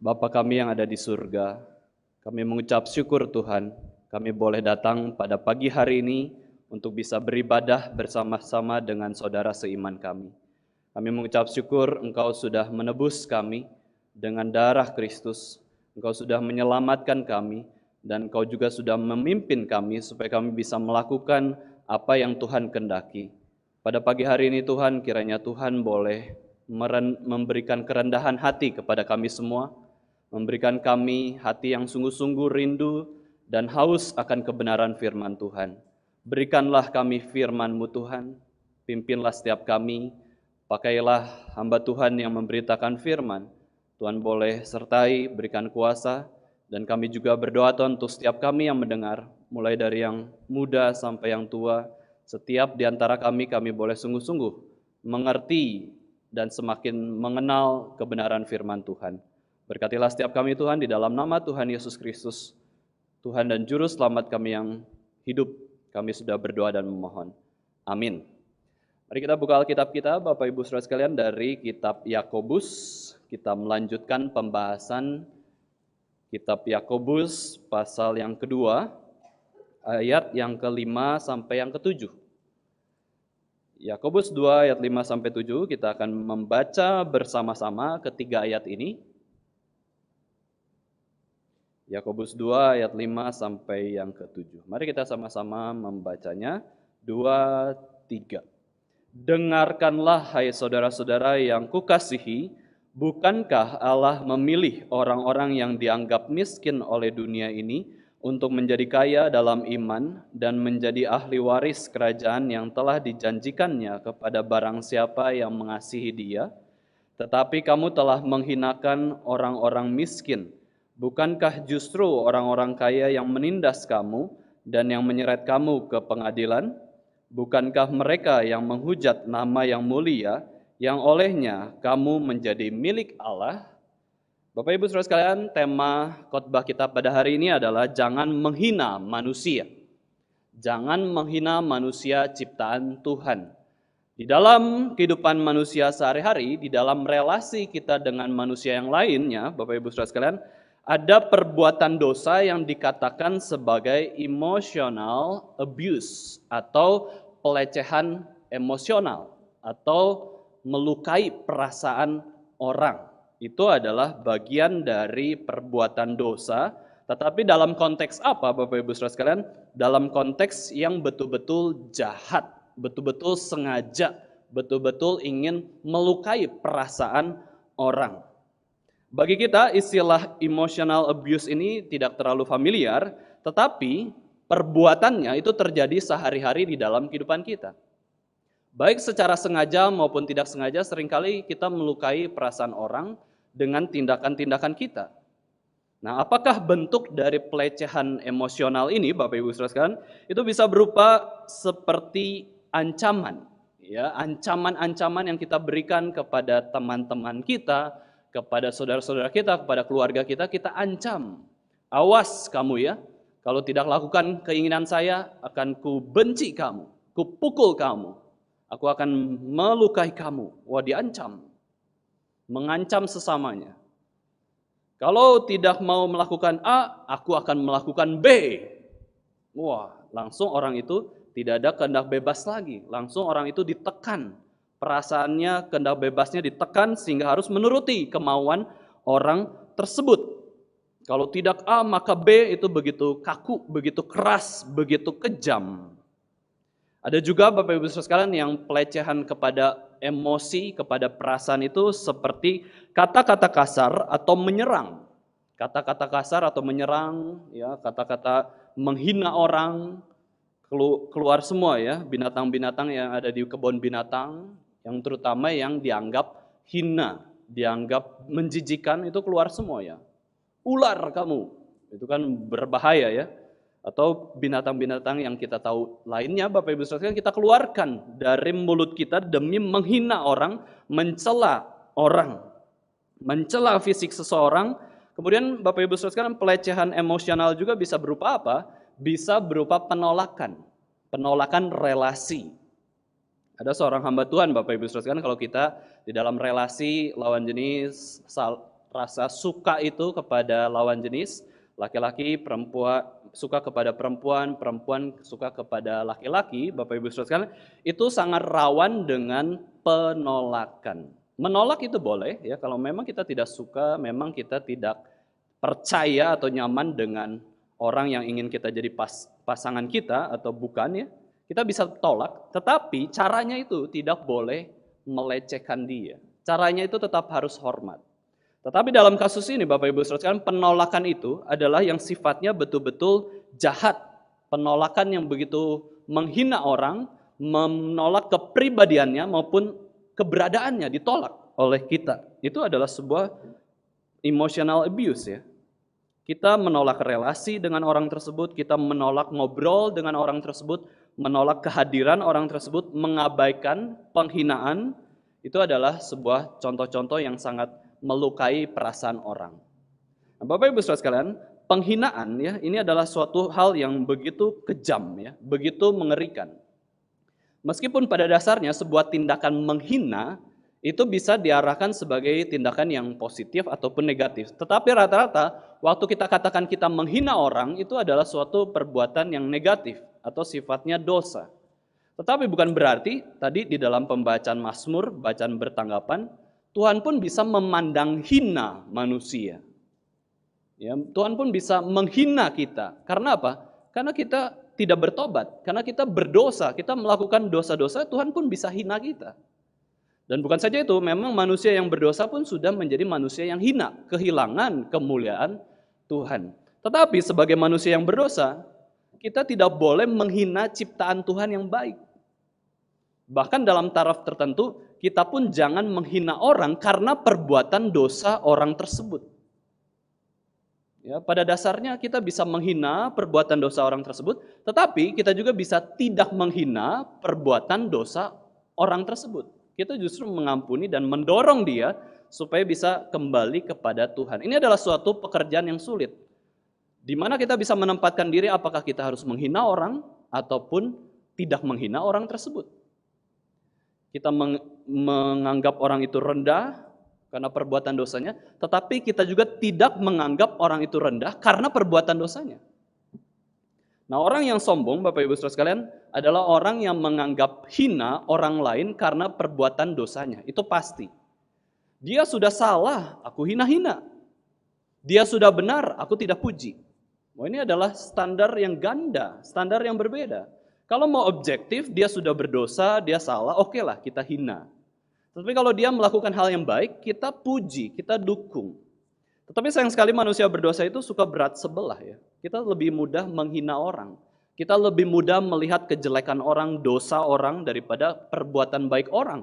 Bapa kami yang ada di surga, kami mengucap syukur Tuhan, kami boleh datang pada pagi hari ini untuk bisa beribadah bersama-sama dengan saudara seiman kami. Kami mengucap syukur Engkau sudah menebus kami dengan darah Kristus, Engkau sudah menyelamatkan kami, dan Engkau juga sudah memimpin kami supaya kami bisa melakukan apa yang Tuhan kehendaki. Pada pagi hari ini Tuhan, kiranya Tuhan boleh memberikan kerendahan hati kepada kami semua, memberikan kami hati yang sungguh-sungguh rindu dan haus akan kebenaran firman Tuhan. Berikanlah kami firman-Mu Tuhan, pimpinlah setiap kami, pakailah hamba Tuhan yang memberitakan firman. Tuhan boleh sertai, berikan kuasa, dan kami juga berdoa Tuhan untuk setiap kami yang mendengar, mulai dari yang muda sampai yang tua, setiap di antara kami boleh sungguh-sungguh mengerti dan semakin mengenal kebenaran firman Tuhan. Berkatilah setiap kami Tuhan di dalam nama Tuhan Yesus Kristus, Tuhan dan Juru Selamat kami yang hidup. Kami sudah berdoa dan memohon. Amin. Mari kita buka Alkitab kita, Bapak Ibu Saudara sekalian, dari kitab Yakobus. Kita melanjutkan pembahasan kitab Yakobus pasal yang kedua, ayat yang ke-5 sampai yang ke-7. Yakobus 2 ayat 5 sampai 7, kita akan membaca bersama-sama ketiga ayat ini. Yakobus 2 ayat 5 sampai yang ke-7. Mari kita sama-sama membacanya. 2, 3. Dengarkanlah hai saudara-saudara yang kukasihi, bukankah Allah memilih orang-orang yang dianggap miskin oleh dunia ini untuk menjadi kaya dalam iman dan menjadi ahli waris kerajaan yang telah dijanjikannya kepada barang siapa yang mengasihi Dia? Tetapi kamu telah menghinakan orang-orang miskin. Bukankah justru orang-orang kaya yang menindas kamu dan yang menyeret kamu ke pengadilan? Bukankah mereka yang menghujat nama yang mulia, yang olehnya kamu menjadi milik Allah? Bapak Ibu Saudara sekalian, tema khotbah kita pada hari ini adalah jangan menghina manusia. Jangan menghina manusia ciptaan Tuhan. Di dalam kehidupan manusia sehari-hari, di dalam relasi kita dengan manusia yang lainnya, Bapak Ibu Saudara sekalian, ada perbuatan dosa yang dikatakan sebagai emotional abuse atau pelecehan emosional atau melukai perasaan orang. Itu adalah bagian dari perbuatan dosa, tetapi dalam konteks apa Bapak Ibu Saudara sekalian? Dalam konteks yang betul-betul jahat, betul-betul sengaja, betul-betul ingin melukai perasaan orang. Bagi kita istilah emotional abuse ini tidak terlalu familiar, tetapi perbuatannya itu terjadi sehari-hari di dalam kehidupan kita. Baik secara sengaja maupun tidak sengaja, seringkali kita melukai perasaan orang dengan tindakan-tindakan kita. Nah, apakah bentuk dari pelecehan emosional ini, Bapak Ibu Saudara sekalian, itu bisa berupa seperti ancaman, ya, ancaman-ancaman yang kita berikan kepada teman-teman kita, kepada saudara-saudara kita, kepada keluarga kita, kita ancam. Awas kamu ya, kalau tidak lakukan keinginan saya, akan ku benci kamu, ku pukul kamu, aku akan melukai kamu. Wah, diancam. Mengancam sesamanya. Kalau tidak mau melakukan A, aku akan melakukan B. Wah, langsung orang itu tidak ada kehendak bebas lagi. Langsung orang itu ditekan. Perasaannya, kehendak bebasnya ditekan sehingga harus menuruti kemauan orang tersebut. Kalau tidak A, maka B itu begitu kaku, begitu keras, begitu kejam. Ada juga Bapak Ibu Saudara sekalian yang pelecehan kepada emosi, kepada perasaan itu seperti kata-kata kasar atau menyerang. Kata-kata kasar atau menyerang, ya, kata-kata menghina orang, keluar semua ya, binatang-binatang yang ada di kebun binatang, yang terutama yang dianggap hina, dianggap menjijikan, itu keluar semua ya. Ular kamu, itu kan berbahaya ya. Atau binatang-binatang yang kita tahu lainnya, Bapak Ibu Saudara, kita keluarkan dari mulut kita demi menghina orang, mencela orang, mencela fisik seseorang. Kemudian Bapak Ibu Saudara, pelecehan emosional juga bisa berupa apa? Bisa berupa penolakan, penolakan relasi. Ada seorang hamba Tuhan Bapak Ibu Saudara, kalau kita di dalam relasi lawan jenis rasa suka itu kepada lawan jenis, laki-laki perempuan suka kepada perempuan, perempuan suka kepada laki-laki, Bapak Ibu Saudara sekalian, itu sangat rawan dengan penolakan. Menolak itu boleh ya, kalau memang kita tidak suka, memang kita tidak percaya atau nyaman dengan orang yang ingin kita jadi pasangan kita atau bukan ya, kita bisa tolak, tetapi caranya itu tidak boleh melecehkan dia. Caranya itu tetap harus hormat. Tetapi dalam kasus ini Bapak Ibu Saudara sekalian, penolakan itu adalah yang sifatnya betul-betul jahat. Penolakan yang begitu menghina orang, menolak kepribadiannya maupun keberadaannya ditolak oleh kita. Itu adalah sebuah emotional abuse ya. Kita menolak relasi dengan orang tersebut, kita menolak ngobrol dengan orang tersebut, menolak kehadiran orang tersebut, mengabaikan penghinaan, itu adalah sebuah contoh-contoh yang sangat melukai perasaan orang. Nah, Bapak Ibu Saudara sekalian, penghinaan ya, ini adalah suatu hal yang begitu kejam ya, begitu mengerikan. Meskipun pada dasarnya sebuah tindakan menghina itu bisa diarahkan sebagai tindakan yang positif ataupun negatif. Tetapi rata-rata waktu kita katakan kita menghina orang itu adalah suatu perbuatan yang negatif atau sifatnya dosa. Tetapi bukan berarti tadi di dalam pembacaan Mazmur, bacaan bertanggapan, Tuhan pun bisa memandang hina manusia. Ya, Tuhan pun bisa menghina kita. Karena apa? Karena kita tidak bertobat. Karena kita berdosa, kita melakukan dosa-dosa, Tuhan pun bisa hina kita. Dan bukan saja itu, memang manusia yang berdosa pun sudah menjadi manusia yang hina, kehilangan kemuliaan Tuhan. Tetapi sebagai manusia yang berdosa, kita tidak boleh menghina ciptaan Tuhan yang baik. Bahkan dalam taraf tertentu, kita pun jangan menghina orang karena perbuatan dosa orang tersebut. Ya, pada dasarnya kita bisa menghina perbuatan dosa orang tersebut, tetapi kita juga bisa tidak menghina perbuatan dosa orang tersebut. Kita justru mengampuni dan mendorong dia supaya bisa kembali kepada Tuhan. Ini adalah suatu pekerjaan yang sulit. Di mana kita bisa menempatkan diri apakah kita harus menghina orang ataupun tidak menghina orang tersebut. Kita menganggap orang itu rendah karena perbuatan dosanya, tetapi kita juga tidak menganggap orang itu rendah karena perbuatan dosanya. Nah, orang yang sombong, Bapak Ibu Saudara sekalian, adalah orang yang menganggap hina orang lain karena perbuatan dosanya. Itu pasti. Dia sudah salah, aku hina-hina. Dia sudah benar, aku tidak puji. Ini adalah standar yang ganda, standar yang berbeda. Kalau mau objektif, dia sudah berdosa, dia salah, oke lah kita hina. Tapi kalau dia melakukan hal yang baik, kita puji, kita dukung. Tetapi sayang sekali manusia berdosa itu suka berat sebelah ya. Kita lebih mudah menghina orang. Kita lebih mudah melihat kejelekan orang, dosa orang daripada perbuatan baik orang.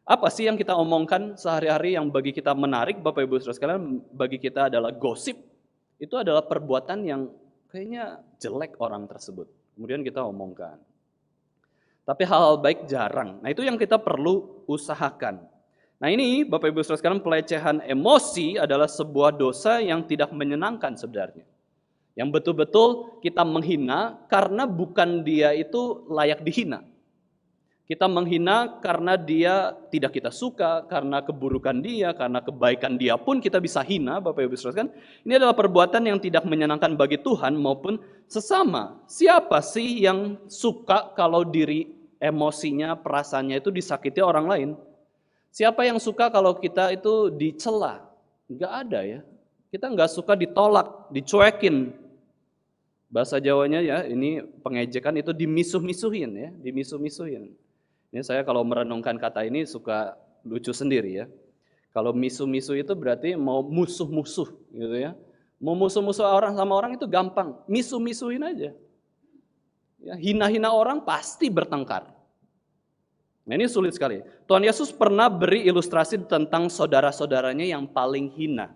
Apa sih yang kita omongkan sehari-hari yang bagi kita menarik, Bapak Ibu Saudara sekalian, bagi kita adalah gosip. Itu adalah perbuatan yang kayaknya jelek orang tersebut. Kemudian kita omongkan. Tapi hal-hal baik jarang. Nah, itu yang kita perlu usahakan. Nah, ini Bapak Ibu Saudara sekalian, pelecehan emosi adalah sebuah dosa yang tidak menyenangkan sebenarnya. Yang betul-betul kita menghina karena bukan dia itu layak dihina. Kita menghina karena dia tidak kita suka, karena keburukan dia, karena kebaikan dia pun kita bisa hina, Bapak Ibu Saudara sekalian. Ini adalah perbuatan yang tidak menyenangkan bagi Tuhan maupun sesama. Siapa sih yang suka kalau diri emosinya, perasaannya itu disakiti orang lain? Siapa yang suka kalau kita itu dicela? Enggak ada ya. Kita enggak suka ditolak, dicuekin. Bahasa Jawanya ya, ini pengejekan itu dimisuh-misuhin ya, dimisuh-misuhin. Ini saya kalau merenungkan kata ini suka lucu sendiri ya. Kalau misuh-misuh itu berarti mau musuh-musuh gitu ya. Mau musuh-musuh orang sama orang itu gampang, misuh-misuhin aja. Ya, hina-hina orang pasti bertengkar. Nah, ini sulit sekali. Tuhan Yesus pernah beri ilustrasi tentang saudara-saudaranya yang paling hina.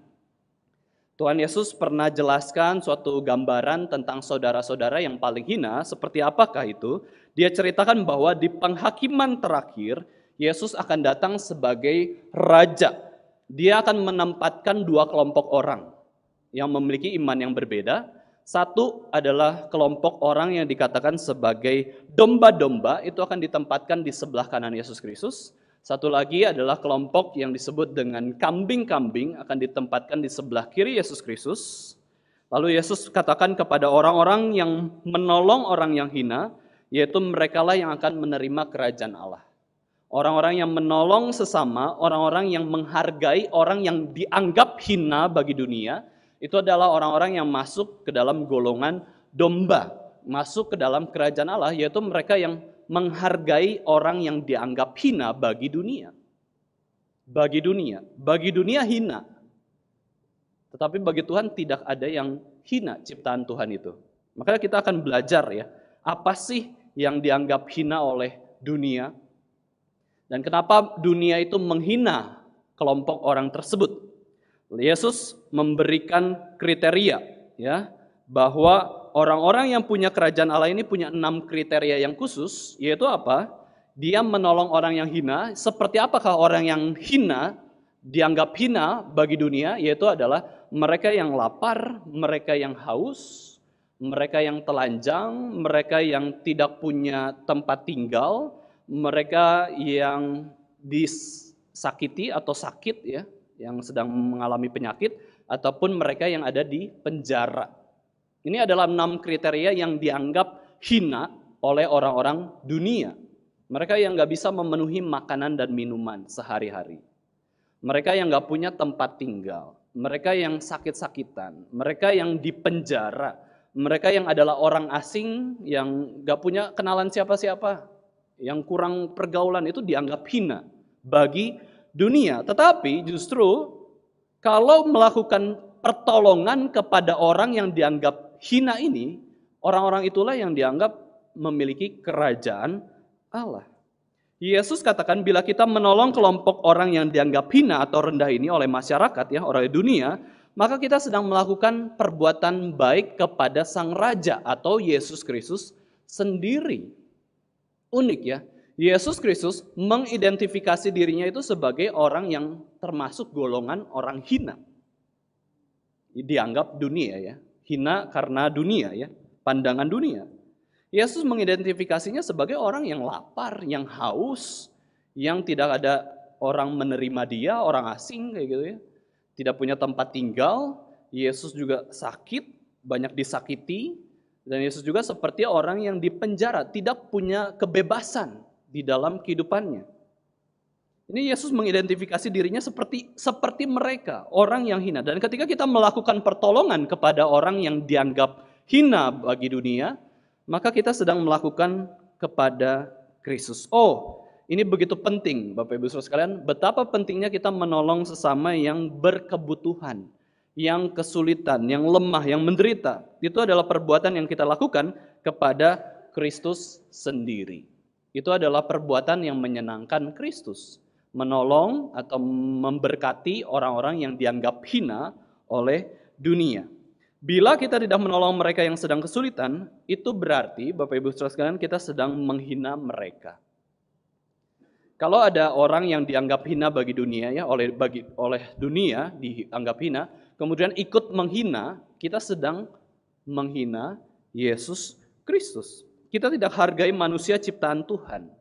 Tuhan Yesus pernah jelaskan suatu gambaran tentang saudara-saudara yang paling hina. Seperti apakah itu? Dia ceritakan bahwa di penghakiman terakhir, Yesus akan datang sebagai raja. Dia akan menempatkan dua kelompok orang yang memiliki iman yang berbeda. Satu adalah kelompok orang yang dikatakan sebagai domba-domba, itu akan ditempatkan di sebelah kanan Yesus Kristus. Satu lagi adalah kelompok yang disebut dengan kambing-kambing akan ditempatkan di sebelah kiri Yesus Kristus. Lalu Yesus katakan kepada orang-orang yang menolong orang yang hina, yaitu merekalah yang akan menerima kerajaan Allah. Orang-orang yang menolong sesama, orang-orang yang menghargai orang yang dianggap hina bagi dunia, itu adalah orang-orang yang masuk ke dalam golongan domba, masuk ke dalam kerajaan Allah, yaitu mereka yang menghargai orang yang dianggap hina bagi dunia. Bagi dunia hina. Tetapi bagi Tuhan tidak ada yang hina ciptaan Tuhan itu. Makanya kita akan belajar ya, apa sih yang dianggap hina oleh dunia? Dan kenapa dunia itu menghina kelompok orang tersebut? Yesus memberikan kriteria ya, bahwa orang-orang yang punya kerajaan Allah ini punya 6 kriteria yang khusus, yaitu apa? Dia menolong orang yang hina. Seperti apakah orang yang hina, dianggap hina bagi dunia? Yaitu adalah mereka yang lapar, mereka yang haus, mereka yang telanjang, mereka yang tidak punya tempat tinggal, mereka yang disakiti atau sakit ya, yang sedang mengalami penyakit, ataupun mereka yang ada di penjara. Ini adalah 6 kriteria yang dianggap hina oleh orang-orang dunia. Mereka yang gak bisa memenuhi makanan dan minuman sehari-hari. Mereka yang gak punya tempat tinggal. Mereka yang sakit-sakitan. Mereka yang di penjara. Mereka yang adalah orang asing yang gak punya kenalan siapa-siapa. Yang kurang pergaulan itu dianggap hina bagi dunia. Tetapi justru kalau melakukan pertolongan kepada orang yang dianggap hina ini, orang-orang itulah yang dianggap memiliki kerajaan Allah. Yesus katakan bila kita menolong kelompok orang yang dianggap hina atau rendah ini oleh masyarakat ya, orang dunia, maka kita sedang melakukan perbuatan baik kepada Sang Raja atau Yesus Kristus sendiri. Unik ya, Yesus Kristus mengidentifikasi dirinya itu sebagai orang yang termasuk golongan orang hina. Dianggap dunia ya. Hina karena dunia ya, pandangan dunia. Yesus mengidentifikasinya sebagai orang yang lapar, yang haus, yang tidak ada orang menerima dia, orang asing kayak gitu ya. Tidak punya tempat tinggal, Yesus juga sakit, banyak disakiti, dan Yesus juga seperti orang yang dipenjara, tidak punya kebebasan di dalam kehidupannya. Ini Yesus mengidentifikasi dirinya seperti mereka, orang yang hina. Dan ketika kita melakukan pertolongan kepada orang yang dianggap hina bagi dunia, maka kita sedang melakukan kepada Kristus. Oh, ini begitu penting Bapak Ibu Saudara sekalian, betapa pentingnya kita menolong sesama yang berkebutuhan, yang kesulitan, yang lemah, yang menderita. Itu adalah perbuatan yang kita lakukan kepada Kristus sendiri. Itu adalah perbuatan yang menyenangkan Kristus. Menolong atau memberkati orang-orang yang dianggap hina oleh dunia. Bila kita tidak menolong mereka yang sedang kesulitan, itu berarti Bapak Ibu Saudara sekalian kita sedang menghina mereka. Kalau ada orang yang dianggap hina bagi dunia ya, oleh dunia dianggap hina, kemudian ikut menghina, kita sedang menghina Yesus Kristus. Kita tidak hargai manusia ciptaan Tuhan.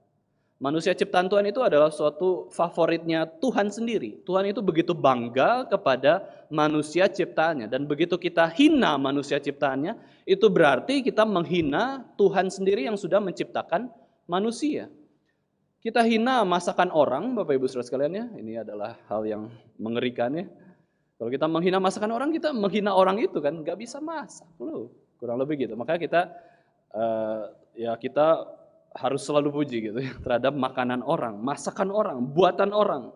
Manusia ciptaan Tuhan itu adalah suatu favoritnya Tuhan sendiri. Tuhan itu begitu bangga kepada manusia ciptaannya. Dan begitu kita hina manusia ciptaannya, itu berarti kita menghina Tuhan sendiri yang sudah menciptakan manusia. Kita hina masakan orang, Bapak Ibu Saudara sekalian ya. Ini adalah hal yang mengerikan ya. Kalau kita menghina masakan orang, kita menghina orang itu kan. Gak bisa masak loh. Kurang lebih gitu. Makanya kita harus selalu puji gitu ya, terhadap makanan orang, masakan orang, buatan orang.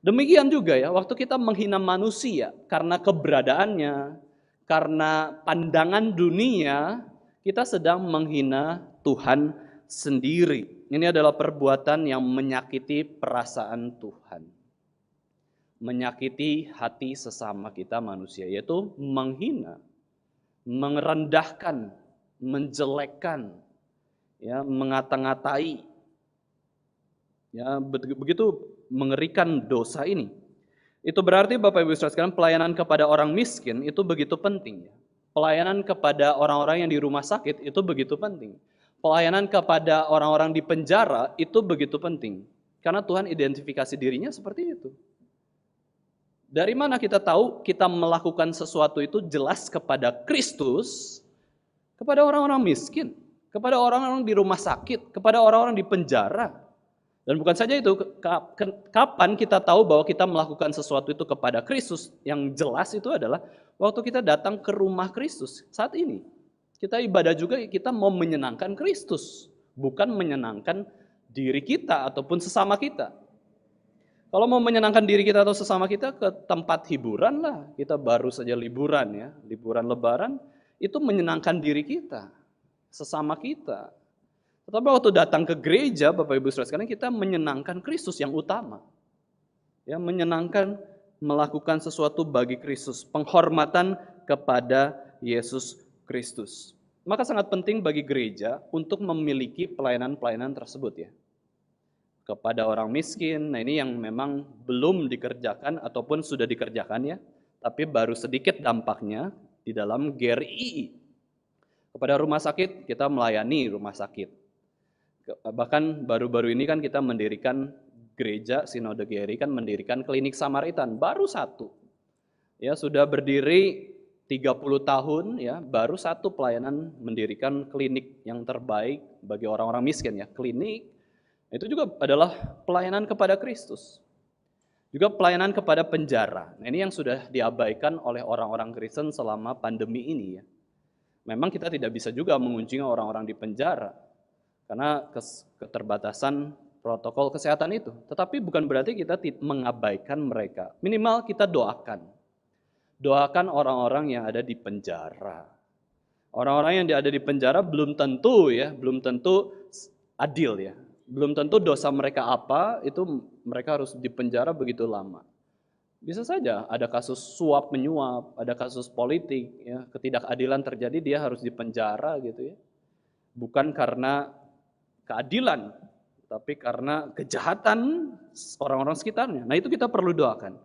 Demikian juga ya, waktu kita menghina manusia karena keberadaannya, karena pandangan dunia, kita sedang menghina Tuhan sendiri. Ini adalah perbuatan yang menyakiti perasaan Tuhan. Menyakiti hati sesama kita manusia, yaitu menghina, merendahkan, menjelekkan, ya, mengata-ngatai, ya, begitu mengerikan dosa ini. Itu berarti Bapak Ibu Saudara sekalian, pelayanan kepada orang miskin itu begitu penting. Pelayanan kepada orang-orang yang di rumah sakit itu begitu penting. Pelayanan kepada orang-orang di penjara itu begitu penting. Karena Tuhan identifikasi dirinya seperti itu. Dari mana kita tahu kita melakukan sesuatu itu jelas kepada Kristus, kepada orang-orang miskin, kepada orang-orang di rumah sakit, kepada orang-orang di penjara. Dan bukan saja itu, kapan kita tahu bahwa kita melakukan sesuatu itu kepada Kristus, yang jelas itu adalah waktu kita datang ke rumah Kristus saat ini. Kita ibadah juga, kita mau menyenangkan Kristus, bukan menyenangkan diri kita ataupun sesama kita. Kalau mau menyenangkan diri kita atau sesama kita, ke tempat hiburan lah. Kita baru saja liburan ya, liburan lebaran, itu menyenangkan diri kita, sesama kita. Tetapi waktu datang ke gereja, Bapak Ibu Saudara sekalian, kita menyenangkan Kristus yang utama. Ya, menyenangkan melakukan sesuatu bagi Kristus, penghormatan kepada Yesus Kristus. Maka sangat penting bagi gereja untuk memiliki pelayanan-pelayanan tersebut ya. Kepada orang miskin, nah ini yang memang belum dikerjakan ataupun sudah dikerjakan ya, tapi baru sedikit dampaknya di dalam GRII. Kepada rumah sakit, kita melayani rumah sakit. Bahkan baru-baru ini kan kita mendirikan gereja, Sinode GRI kan mendirikan klinik Samaritan, baru satu. Ya, sudah berdiri 30 tahun ya, baru satu pelayanan mendirikan klinik yang terbaik bagi orang-orang miskin ya, klinik. Itu juga adalah pelayanan kepada Kristus. Juga pelayanan kepada penjara. Nah, ini yang sudah diabaikan oleh orang-orang Kristen selama pandemi ini ya. Memang kita tidak bisa juga mengunjungi orang-orang di penjara karena keterbatasan protokol kesehatan itu. Tetapi bukan berarti kita mengabaikan mereka. Minimal kita doakan. Doakan orang-orang yang ada di penjara. Orang-orang yang ada di penjara belum tentu adil ya. Belum tentu dosa mereka apa, itu mereka harus dipenjara begitu lama. Bisa saja ada kasus suap menyuap, ada kasus politik, ya, ketidakadilan terjadi, dia harus dipenjara gitu ya. Bukan karena keadilan, tapi karena kejahatan orang-orang sekitarnya. Nah itu kita perlu doakan.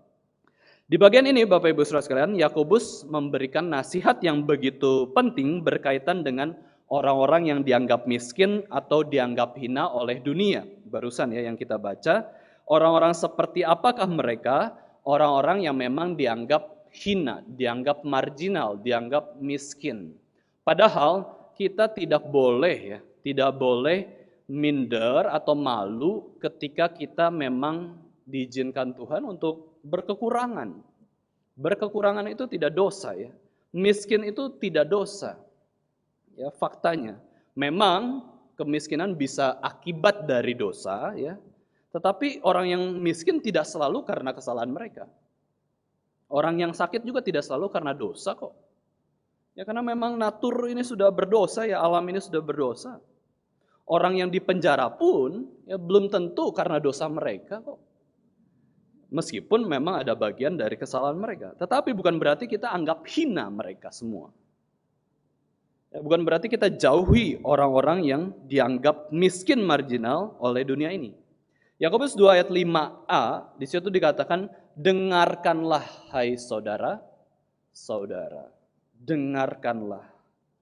Di bagian ini Bapak Ibu Saudara sekalian, Yakobus memberikan nasihat yang begitu penting berkaitan dengan orang-orang yang dianggap miskin atau dianggap hina oleh dunia. Barusan ya yang kita baca, orang-orang seperti apakah mereka? Orang-orang yang memang dianggap hina, dianggap marginal, dianggap miskin. Padahal kita tidak boleh minder atau malu ketika kita memang diizinkan Tuhan untuk berkekurangan. Berkekurangan itu tidak dosa ya. Miskin itu tidak dosa. Ya, faktanya, memang kemiskinan bisa akibat dari dosa, ya. Tetapi orang yang miskin tidak selalu karena kesalahan mereka. Orang yang sakit juga tidak selalu karena dosa kok. Ya karena memang natur ini sudah berdosa, ya alam ini sudah berdosa. Orang yang di penjara pun ya belum tentu karena dosa mereka kok. Meskipun memang ada bagian dari kesalahan mereka, tetapi bukan berarti kita anggap hina mereka semua. Bukan berarti kita jauhi orang-orang yang dianggap miskin marginal oleh dunia ini. Yakobus 2 ayat 5a, di situ dikatakan, dengarkanlah hai saudara-saudara. Dengarkanlah.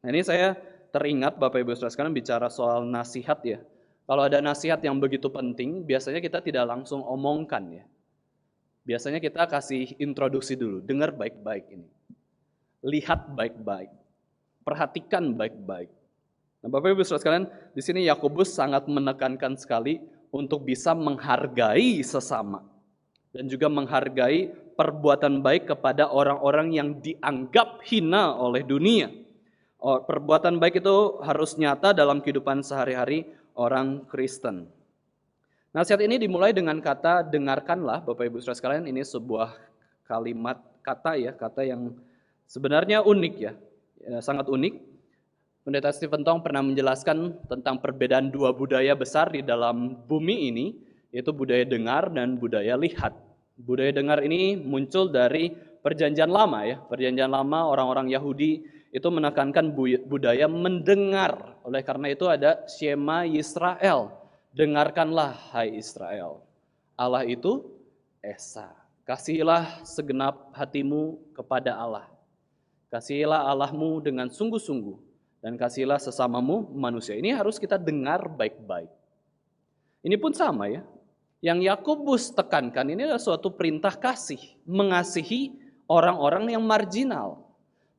Nah ini saya teringat Bapak Ibu Saudara sekalian bicara soal nasihat ya. Kalau ada nasihat yang begitu penting, biasanya kita tidak langsung omongkan ya. Biasanya kita kasih introduksi dulu, dengar baik-baik ini. Lihat baik-baik. Perhatikan baik-baik. Nah, Bapak Ibu Saudara sekalian, di sini Yakobus sangat menekankan sekali untuk bisa menghargai sesama dan juga menghargai perbuatan baik kepada orang-orang yang dianggap hina oleh dunia. Perbuatan baik itu harus nyata dalam kehidupan sehari-hari orang Kristen. Nasihat ini dimulai dengan kata dengarkanlah, Bapak Ibu Saudara sekalian, ini sebuah kalimat kata yang sebenarnya unik ya. Sangat unik. Pendeta Stephen Tong pernah menjelaskan tentang perbedaan dua budaya besar di dalam bumi ini, yaitu budaya dengar dan budaya lihat. Budaya dengar ini muncul dari Perjanjian Lama ya. Perjanjian Lama orang-orang Yahudi itu menekankan budaya mendengar. Oleh karena itu ada Shema Yisrael. Dengarkanlah hai Israel. Allah itu Esa. Kasihilah segenap hatimu kepada Allah. Kasihilah Allahmu dengan sungguh-sungguh dan kasihilah sesamamu manusia. Ini harus kita dengar baik-baik. Ini pun sama ya. Yang Yakobus tekankan ini adalah suatu perintah kasih, mengasihi orang-orang yang marginal.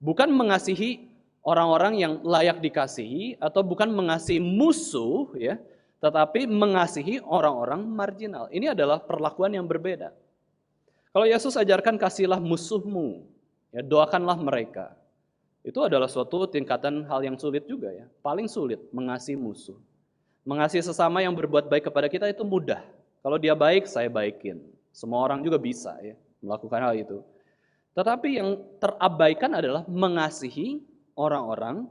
Bukan mengasihi orang-orang yang layak dikasihi atau bukan mengasihi musuh ya, tetapi mengasihi orang-orang marginal. Ini adalah perlakuan yang berbeda. Kalau Yesus ajarkan kasihlah musuhmu, ya doakanlah mereka. Itu adalah suatu tingkatan hal yang sulit juga ya. Paling sulit mengasihi musuh. Mengasihi sesama yang berbuat baik kepada kita itu mudah. Kalau dia baik, saya baikin. Semua orang juga bisa ya melakukan hal itu. Tetapi yang terabaikan adalah mengasihi orang-orang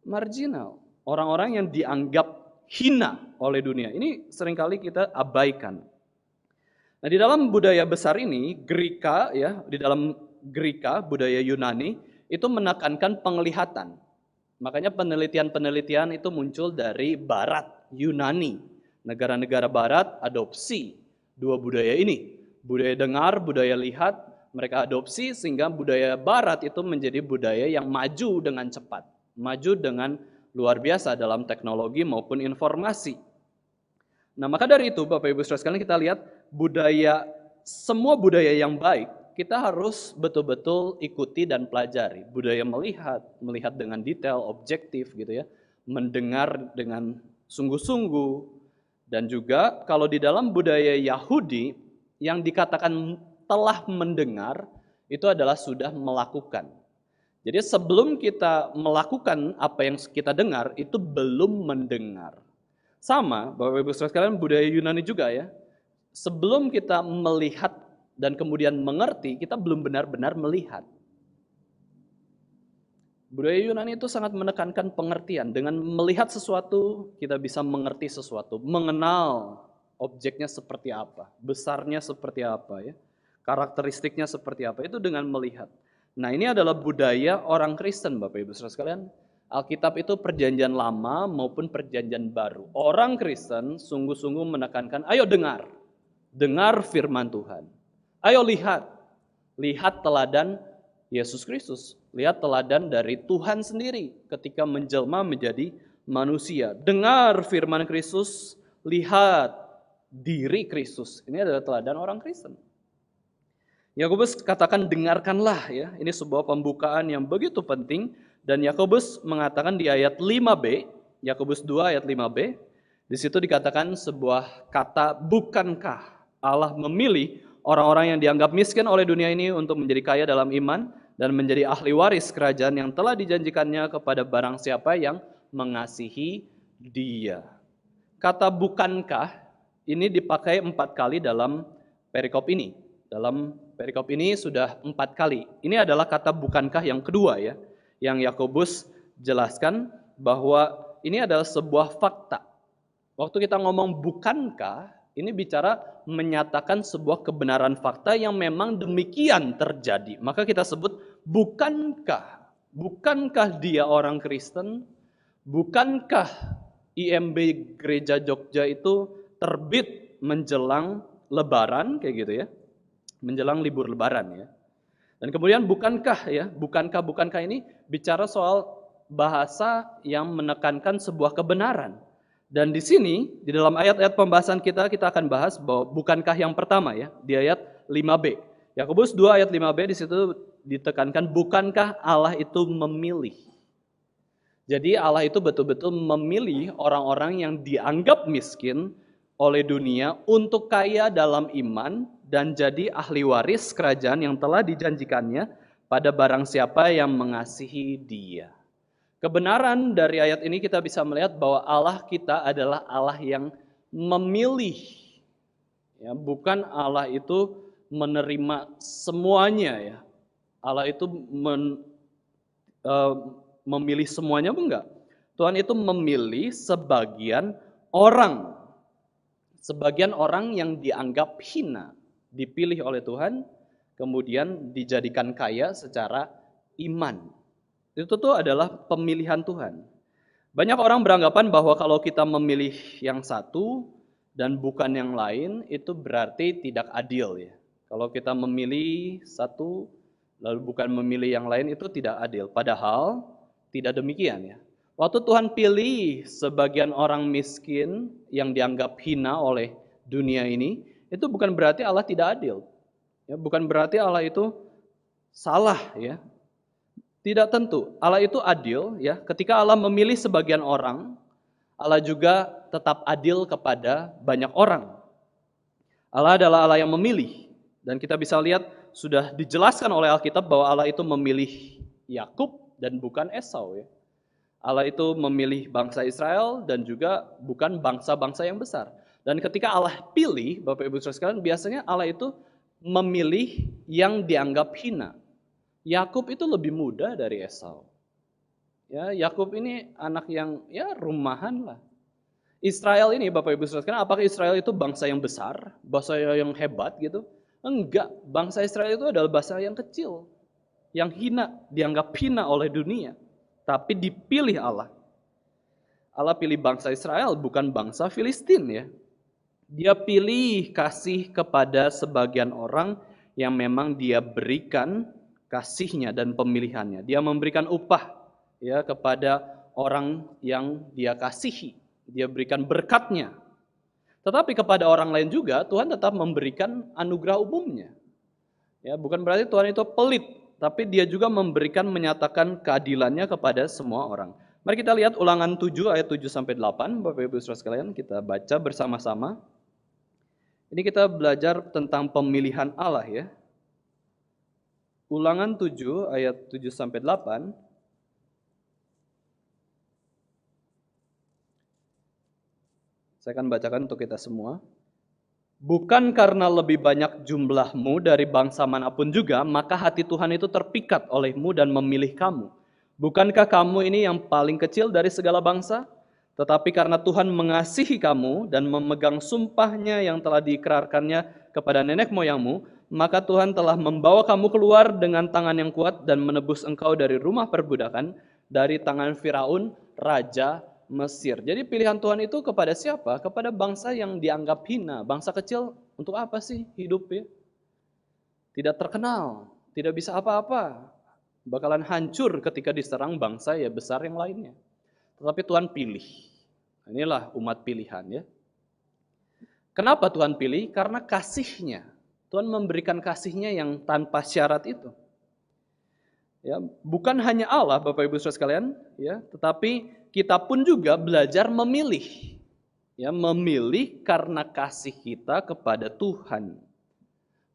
marginal. Orang-orang yang dianggap hina oleh dunia. Ini seringkali kita abaikan. Nah, di dalam budaya besar ini, Greka ya, di dalam Greka, budaya Yunani, itu menekankan penglihatan. Makanya penelitian-penelitian itu muncul dari barat, Yunani. Negara-negara barat adopsi dua budaya ini. Budaya dengar, budaya lihat, mereka adopsi sehingga budaya barat itu menjadi budaya yang maju dengan cepat. Maju dengan luar biasa dalam teknologi maupun informasi. Nah, maka dari itu Bapak Ibu Saudara sekalian kita lihat semua budaya yang baik, kita harus betul-betul ikuti dan pelajari. Budaya melihat dengan detail, objektif gitu ya. Mendengar dengan sungguh-sungguh. Dan juga kalau di dalam budaya Yahudi yang dikatakan telah mendengar itu adalah sudah melakukan. Jadi sebelum kita melakukan apa yang kita dengar itu belum mendengar. Sama Bapak Ibu Saudara sekalian budaya Yunani juga ya. Sebelum kita melihat dan kemudian mengerti, kita belum benar-benar melihat. Budaya Yunani itu sangat menekankan pengertian. Dengan melihat sesuatu, kita bisa mengerti sesuatu. Mengenal objeknya seperti apa, besarnya seperti apa, ya, karakteristiknya seperti apa. Itu dengan melihat. Nah, ini adalah budaya orang Kristen, Bapak Ibu Saudara sekalian. Alkitab itu perjanjian lama maupun perjanjian baru. Orang Kristen sungguh-sungguh menekankan, ayo dengar. Dengar firman Tuhan. Ayo lihat. Lihat teladan Yesus Kristus. Lihat teladan dari Tuhan sendiri ketika menjelma menjadi manusia. Dengar firman Kristus, lihat diri Kristus. Ini adalah teladan orang Kristen. Yakobus katakan dengarkanlah ya. Ini sebuah pembukaan yang begitu penting dan Yakobus mengatakan di ayat 5b, Yakobus 2 ayat 5b, di situ dikatakan sebuah kata bukankah Allah memilih orang-orang yang dianggap miskin oleh dunia ini untuk menjadi kaya dalam iman dan menjadi ahli waris kerajaan yang telah dijanjikannya kepada barang siapa yang mengasihi Dia. Kata bukankah ini dipakai 4 kali dalam perikop ini. Dalam perikop ini sudah 4 kali. Ini adalah kata bukankah yang kedua ya, yang Yakobus jelaskan bahwa ini adalah sebuah fakta. Waktu kita ngomong bukankah, ini bicara menyatakan sebuah kebenaran fakta yang memang demikian terjadi. Maka kita sebut bukankah dia orang Kristen? Bukankah IMB Gereja Jogja itu terbit menjelang Lebaran kayak gitu ya? Menjelang libur Lebaran ya. Dan kemudian bukankah ini bicara soal bahasa yang menekankan sebuah kebenaran. Dan di sini, di dalam ayat-ayat pembahasan kita akan bahas bahwa bukankah yang pertama ya, di ayat 5b. Yakobus 2 ayat 5b di situ ditekankan bukankah Allah itu memilih. Jadi Allah itu betul-betul memilih orang-orang yang dianggap miskin oleh dunia untuk kaya dalam iman dan jadi ahli waris kerajaan yang telah dijanjikannya pada barang siapa yang mengasihi Dia. Kebenaran dari ayat ini kita bisa melihat bahwa Allah kita adalah Allah yang memilih. Ya, bukan Allah itu menerima semuanya ya. Allah itu memilih semuanya enggak. Tuhan itu memilih sebagian orang. Sebagian orang yang dianggap hina, dipilih oleh Tuhan, kemudian dijadikan kaya secara iman. Itu tuh adalah pemilihan Tuhan. Banyak orang beranggapan bahwa kalau kita memilih yang satu dan bukan yang lain, itu berarti tidak adil ya. Kalau kita memilih satu lalu bukan memilih yang lain itu tidak adil. Padahal tidak demikian ya. Waktu Tuhan pilih sebagian orang miskin yang dianggap hina oleh dunia ini, itu bukan berarti Allah tidak adil. Ya, bukan berarti Allah itu salah, ya. Tidak tentu. Allah itu adil, ya. Ketika Allah memilih sebagian orang, Allah juga tetap adil kepada banyak orang. Allah adalah Allah yang memilih. Dan kita bisa lihat sudah dijelaskan oleh Alkitab bahwa Allah itu memilih Yakub dan bukan Esau, ya. Allah itu memilih bangsa Israel dan juga bukan bangsa-bangsa yang besar. Dan ketika Allah pilih, Bapak Ibu Saudara sekalian, biasanya Allah itu memilih yang dianggap hina. Yakub itu lebih muda dari Esau. Ya, Yakub ini anak yang ya rumahan lah. Israel ini, Bapak Ibu Saudara sekalian, apakah Israel itu bangsa yang besar, bangsa yang hebat gitu? Enggak, bangsa Israel itu adalah bangsa yang kecil, yang hina, dianggap hina oleh dunia. Tapi dipilih Allah. Allah pilih bangsa Israel, bukan bangsa Filistin, ya. Dia pilih kasih kepada sebagian orang yang memang dia berikan kasihnya dan pemilihannya. Dia memberikan upah, ya, kepada orang yang dia kasihi. Dia berikan berkatnya. Tetapi kepada orang lain juga Tuhan tetap memberikan anugerah umumnya. Ya, bukan berarti Tuhan itu pelit, tapi dia juga memberikan, menyatakan keadilannya kepada semua orang. Mari kita lihat Ulangan 7 ayat 7-8, Bapak Ibu Saudara sekalian, kita baca bersama-sama. Ini kita belajar tentang pemilihan Allah, ya. Ulangan 7 ayat 7-8. Saya akan bacakan untuk kita semua. Bukan karena lebih banyak jumlahmu dari bangsa manapun juga, maka hati Tuhan itu terpikat olehmu dan memilih kamu. Bukankah kamu ini yang paling kecil dari segala bangsa? Tetapi karena Tuhan mengasihi kamu dan memegang sumpahnya yang telah diikrarkannya kepada nenek moyangmu, maka Tuhan telah membawa kamu keluar dengan tangan yang kuat dan menebus engkau dari rumah perbudakan, dari tangan Firaun, Raja Mesir. Jadi pilihan Tuhan itu kepada siapa? Kepada bangsa yang dianggap hina. Bangsa kecil untuk apa sih hidup, ya? Tidak terkenal, tidak bisa apa-apa. Bakalan hancur ketika diserang bangsa ya besar yang lainnya. Tetapi Tuhan pilih. Inilah umat pilihan, ya. Kenapa Tuhan pilih? Karena kasihnya. Tuhan memberikan kasihnya yang tanpa syarat itu. Ya, bukan hanya Allah, Bapak Ibu Saudara sekalian, ya, tetapi kita pun juga belajar memilih. Ya, memilih karena kasih kita kepada Tuhan.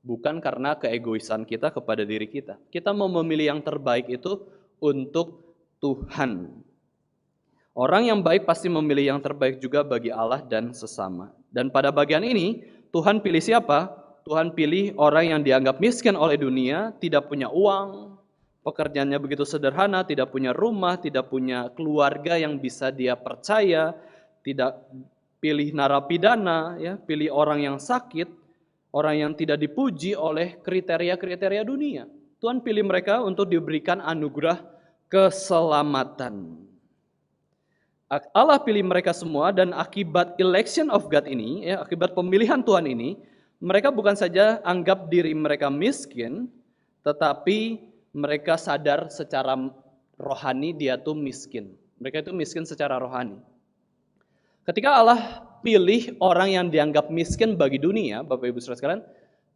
Bukan karena keegoisan kita kepada diri kita. Kita mau memilih yang terbaik itu untuk Tuhan. Orang yang baik pasti memilih yang terbaik juga bagi Allah dan sesama. Dan pada bagian ini, Tuhan pilih siapa? Tuhan pilih orang yang dianggap miskin oleh dunia, tidak punya uang, pekerjaannya begitu sederhana, tidak punya rumah, tidak punya keluarga yang bisa dia percaya, tidak pilih narapidana, ya, pilih orang yang sakit, orang yang tidak dipuji oleh kriteria-kriteria dunia. Tuhan pilih mereka untuk diberikan anugerah keselamatan. Allah pilih mereka semua dan akibat election of God ini, ya, akibat pemilihan Tuhan ini, mereka bukan saja anggap diri mereka miskin, tetapi mereka sadar secara rohani dia tuh miskin. Mereka itu miskin secara rohani. Ketika Allah pilih orang yang dianggap miskin bagi dunia, Bapak Ibu Saudara sekalian,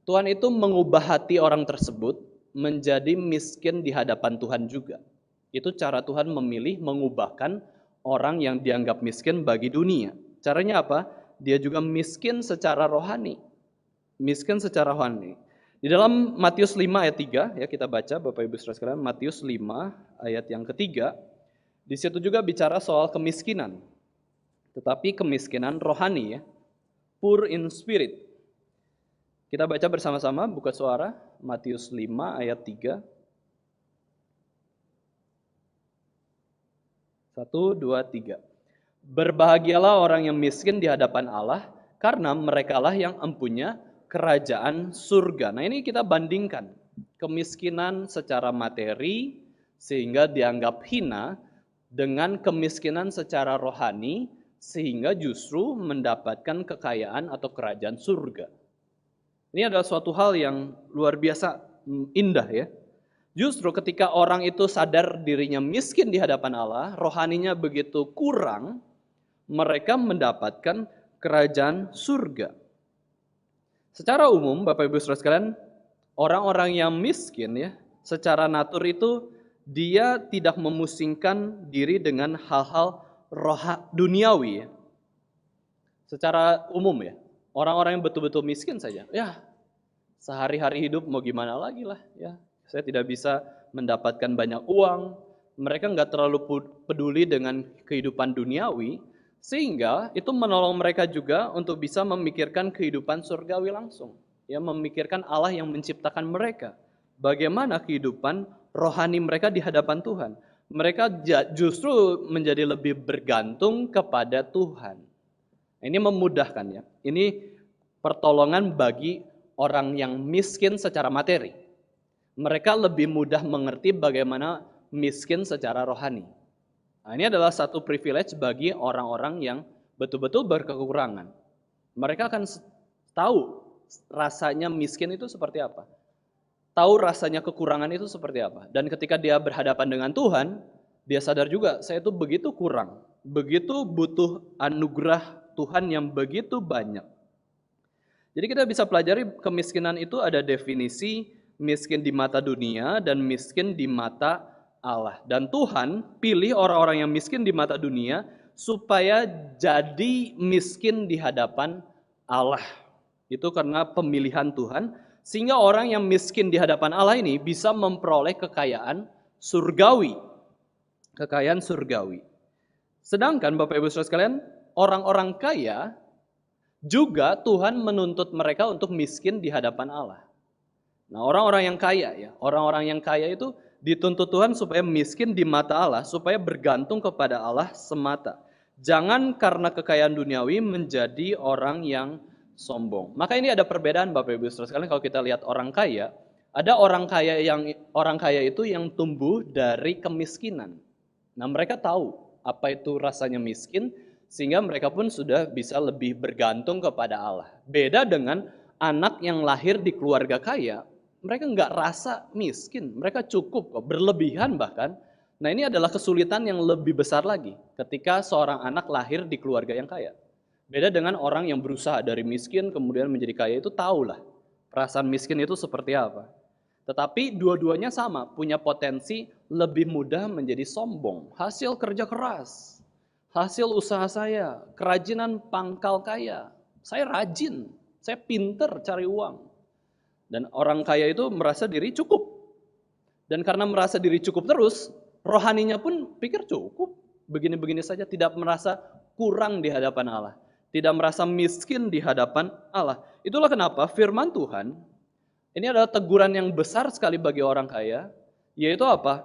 Tuhan itu mengubah hati orang tersebut menjadi miskin di hadapan Tuhan juga. Itu cara Tuhan memilih mengubahkan orang yang dianggap miskin bagi dunia. Caranya apa? Dia juga miskin secara rohani. Miskin secara rohani. Di dalam Matius 5 ayat 3, ya, kita baca Bapak Ibu Saudara sekalian, Matius 5 ayat yang ketiga. Di situ juga bicara soal kemiskinan. Tetapi kemiskinan rohani, ya. Poor in spirit. Kita baca bersama-sama, buka suara, Matius 5 ayat 3. 1, 2, 3. Berbahagialah orang yang miskin di hadapan Allah, karena merekalah yang empunya kerajaan surga. Nah, ini kita bandingkan kemiskinan secara materi sehingga dianggap hina dengan kemiskinan secara rohani sehingga justru mendapatkan kekayaan atau kerajaan surga. Ini adalah suatu hal yang luar biasa indah, ya. Justru ketika orang itu sadar dirinya miskin di hadapan Allah, rohaninya begitu kurang, mereka mendapatkan kerajaan surga. Secara umum, Bapak Ibu Saudara sekalian, orang-orang yang miskin ya, secara natur itu dia tidak memusingkan diri dengan hal-hal duniawi ya. Secara umum ya, orang-orang yang betul-betul miskin saja, ya sehari-hari hidup mau gimana lagi lah ya. Saya tidak bisa mendapatkan banyak uang, mereka nggak terlalu peduli dengan kehidupan duniawi, sehingga itu menolong mereka juga untuk bisa memikirkan kehidupan surgawi langsung. Ya, memikirkan Allah yang menciptakan mereka. Bagaimana kehidupan rohani mereka di hadapan Tuhan. Mereka justru menjadi lebih bergantung kepada Tuhan. Ini memudahkan ya. Ini pertolongan bagi orang yang miskin secara materi. Mereka lebih mudah mengerti bagaimana miskin secara rohani. Nah, ini adalah satu privilege bagi orang-orang yang betul-betul berkekurangan. Mereka akan tahu rasanya miskin itu seperti apa. Tahu rasanya kekurangan itu seperti apa. Dan ketika dia berhadapan dengan Tuhan, dia sadar juga, saya itu begitu kurang. Begitu butuh anugerah Tuhan yang begitu banyak. Jadi kita bisa pelajari kemiskinan itu ada definisi miskin di mata dunia dan miskin di mata Allah. Dan Tuhan pilih orang-orang yang miskin di mata dunia supaya jadi miskin di hadapan Allah. Itu karena pemilihan Tuhan, sehingga orang yang miskin di hadapan Allah ini bisa memperoleh kekayaan surgawi. Kekayaan surgawi. Sedangkan Bapak Ibu Saudara sekalian, orang-orang kaya juga Tuhan menuntut mereka untuk miskin di hadapan Allah. Nah, orang-orang yang kaya ya, orang-orang yang kaya itu dituntut Tuhan supaya miskin di mata Allah, supaya bergantung kepada Allah semata. Jangan karena kekayaan duniawi menjadi orang yang sombong. Maka ini ada perbedaan Bapak Ibu Saudara sekalian kalau kita lihat orang kaya, ada orang kaya itu yang tumbuh dari kemiskinan. Nah, mereka tahu apa itu rasanya miskin, sehingga mereka pun sudah bisa lebih bergantung kepada Allah. Beda dengan anak yang lahir di keluarga kaya, mereka nggak rasa miskin, mereka cukup kok, berlebihan bahkan. Nah, ini adalah kesulitan yang lebih besar lagi ketika seorang anak lahir di keluarga yang kaya. Beda dengan orang yang berusaha dari miskin kemudian menjadi kaya, itu tahulah perasaan miskin itu seperti apa. Tetapi dua-duanya sama, punya potensi lebih mudah menjadi sombong. Hasil kerja keras, hasil usaha saya, kerajinan pangkal kaya. Saya rajin, saya pinter cari uang. Dan orang kaya itu merasa diri cukup. Dan karena merasa diri cukup terus, rohaninya pun pikir cukup. Begini-begini saja, tidak merasa kurang di hadapan Allah. Tidak merasa miskin di hadapan Allah. Itulah kenapa firman Tuhan, ini adalah teguran yang besar sekali bagi orang kaya, yaitu apa?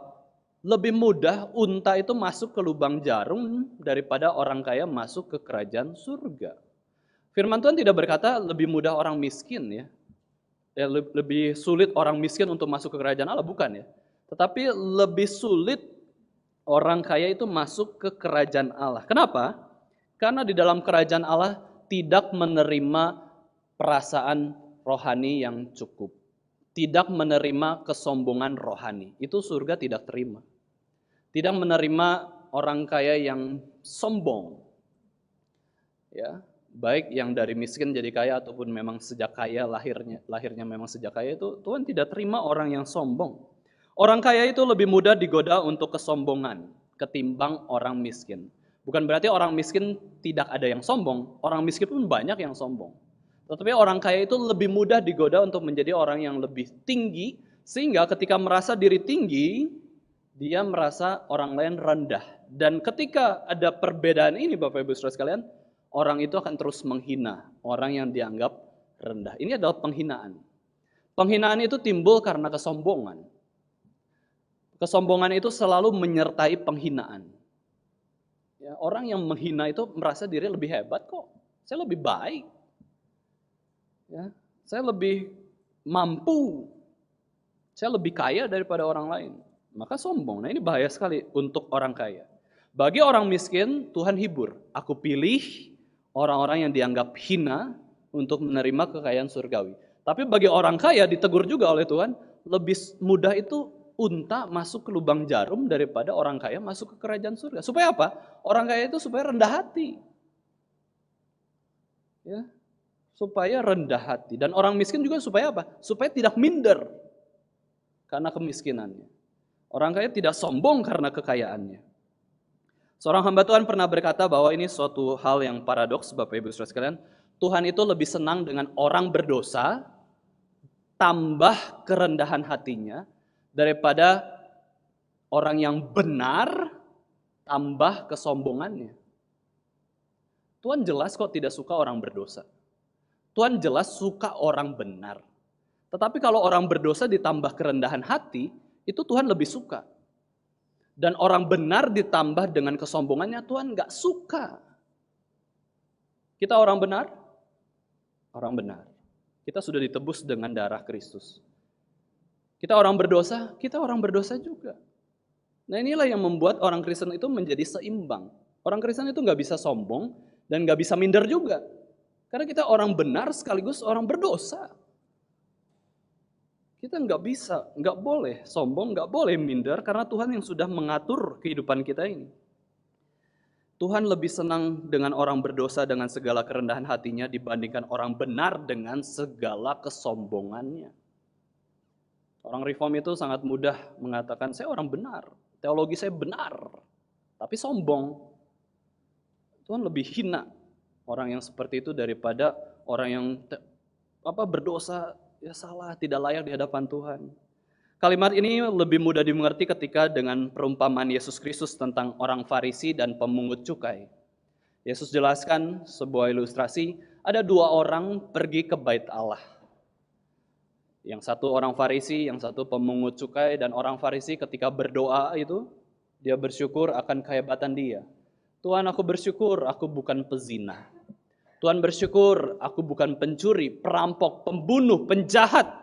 Lebih mudah unta itu masuk ke lubang jarum daripada orang kaya masuk ke kerajaan surga. Firman Tuhan tidak berkata lebih mudah orang miskin ya. Lebih sulit orang miskin untuk masuk ke kerajaan Allah, bukan ya. Tetapi lebih sulit orang kaya itu masuk ke kerajaan Allah. Kenapa? Karena di dalam kerajaan Allah tidak menerima perasaan rohani yang cukup. Tidak menerima kesombongan rohani. Itu surga tidak terima. Tidak menerima orang kaya yang sombong. Ya, baik yang dari miskin jadi kaya ataupun memang sejak kaya lahirnya memang sejak kaya, itu Tuhan tidak terima orang yang sombong. Orang kaya itu lebih mudah digoda untuk kesombongan ketimbang orang miskin. Bukan berarti orang miskin tidak ada yang sombong, orang miskin pun banyak yang sombong. Tetapi orang kaya itu lebih mudah digoda untuk menjadi orang yang lebih tinggi, sehingga ketika merasa diri tinggi, dia merasa orang lain rendah. Dan ketika ada perbedaan ini Bapak Ibu Saudara sekalian, orang itu akan terus menghina orang yang dianggap rendah. Ini adalah penghinaan. Penghinaan itu timbul karena kesombongan. Kesombongan itu selalu menyertai penghinaan. Ya, orang yang menghina itu merasa diri lebih hebat kok. Saya lebih baik. Ya, saya lebih mampu. Saya lebih kaya daripada orang lain. Maka sombong. Nah, ini bahaya sekali untuk orang kaya. Bagi orang miskin, Tuhan hibur. Aku pilih orang-orang yang dianggap hina untuk menerima kekayaan surgawi. Tapi bagi orang kaya ditegur juga oleh Tuhan, lebih mudah itu unta masuk ke lubang jarum daripada orang kaya masuk ke kerajaan surga. Supaya apa? Orang kaya itu supaya rendah hati. Ya. supaya rendah hati. Dan orang miskin juga supaya apa? Supaya tidak minder karena kemiskinannya. Orang kaya tidak sombong karena kekayaannya. Seorang hamba Tuhan pernah berkata bahwa ini suatu hal yang paradoks, Bapak Ibu Saudara sekalian. Tuhan itu lebih senang dengan orang berdosa, tambah kerendahan hatinya, daripada orang yang benar, tambah kesombongannya. Tuhan jelas kok tidak suka orang berdosa. Tuhan jelas suka orang benar. Tetapi kalau orang berdosa ditambah kerendahan hati, itu Tuhan lebih suka. Dan orang benar ditambah dengan kesombongannya, Tuhan gak suka. Kita orang benar? Orang benar. Kita sudah ditebus dengan darah Kristus. Kita orang berdosa? Kita orang berdosa juga. Nah inilah yang membuat orang Kristen itu menjadi seimbang. Orang Kristen itu gak bisa sombong dan gak bisa minder juga. Karena kita orang benar sekaligus orang berdosa. Kita nggak boleh sombong, nggak boleh minder karena Tuhan yang sudah mengatur kehidupan kita ini. Tuhan lebih senang dengan orang berdosa dengan segala kerendahan hatinya dibandingkan orang benar dengan segala kesombongannya. Orang reform itu sangat mudah mengatakan, saya orang benar, teologi saya benar, tapi sombong. Tuhan lebih hina orang yang seperti itu daripada orang yang berdosa, ya salah, tidak layak di hadapan Tuhan. Kalimat ini lebih mudah dimengerti ketika dengan perumpamaan Yesus Kristus tentang orang Farisi dan pemungut cukai. Yesus jelaskan sebuah ilustrasi, ada dua orang pergi ke bait Allah. Yang satu orang Farisi, yang satu pemungut cukai, dan orang Farisi ketika berdoa itu, dia bersyukur akan kehebatan dia. Tuhan, aku bersyukur aku bukan pezina. Tuhan bersyukur aku bukan pencuri, perampok, pembunuh, penjahat.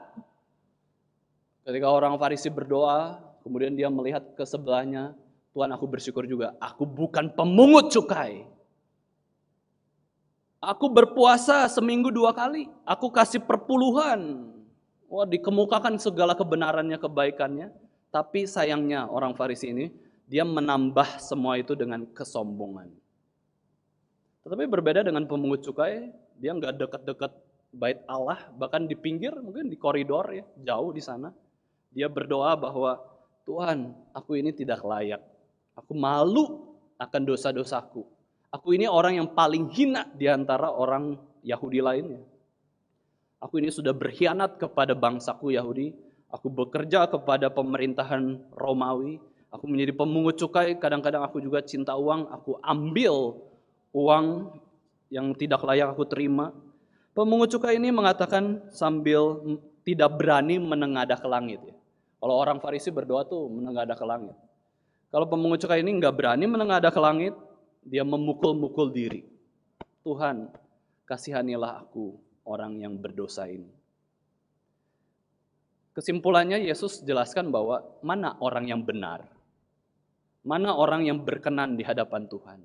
Ketika orang Farisi berdoa, kemudian dia melihat ke sebelahnya, Tuhan aku bersyukur juga, aku bukan pemungut cukai. Aku berpuasa seminggu 2 kali, aku kasih perpuluhan. Wah, dikemukakan segala kebenarannya, kebaikannya. Tapi sayangnya orang Farisi ini, dia menambah semua itu dengan kesombongan. Tetapi berbeda dengan pemungut cukai, dia nggak dekat-dekat bait Allah, bahkan di pinggir, mungkin di koridor ya, jauh di sana. Dia berdoa bahwa Tuhan, aku ini tidak layak. Aku malu akan dosa-dosaku. Aku ini orang yang paling hina di antara orang Yahudi lainnya. Aku ini sudah berkhianat kepada bangsaku Yahudi. Aku bekerja kepada pemerintahan Romawi. Aku menjadi pemungut cukai, kadang-kadang aku juga cinta uang, aku ambil uang yang tidak layak aku terima. Pemungut cukai ini mengatakan sambil tidak berani menengadah ke langit. Kalau orang Farisi berdoa tuh menengadah ke langit. Kalau pemungut cukai ini nggak berani menengadah ke langit, dia memukul-mukul diri. Tuhan, kasihanilah aku orang yang berdosa ini. Kesimpulannya Yesus jelaskan bahwa mana orang yang benar, mana orang yang berkenan di hadapan Tuhan.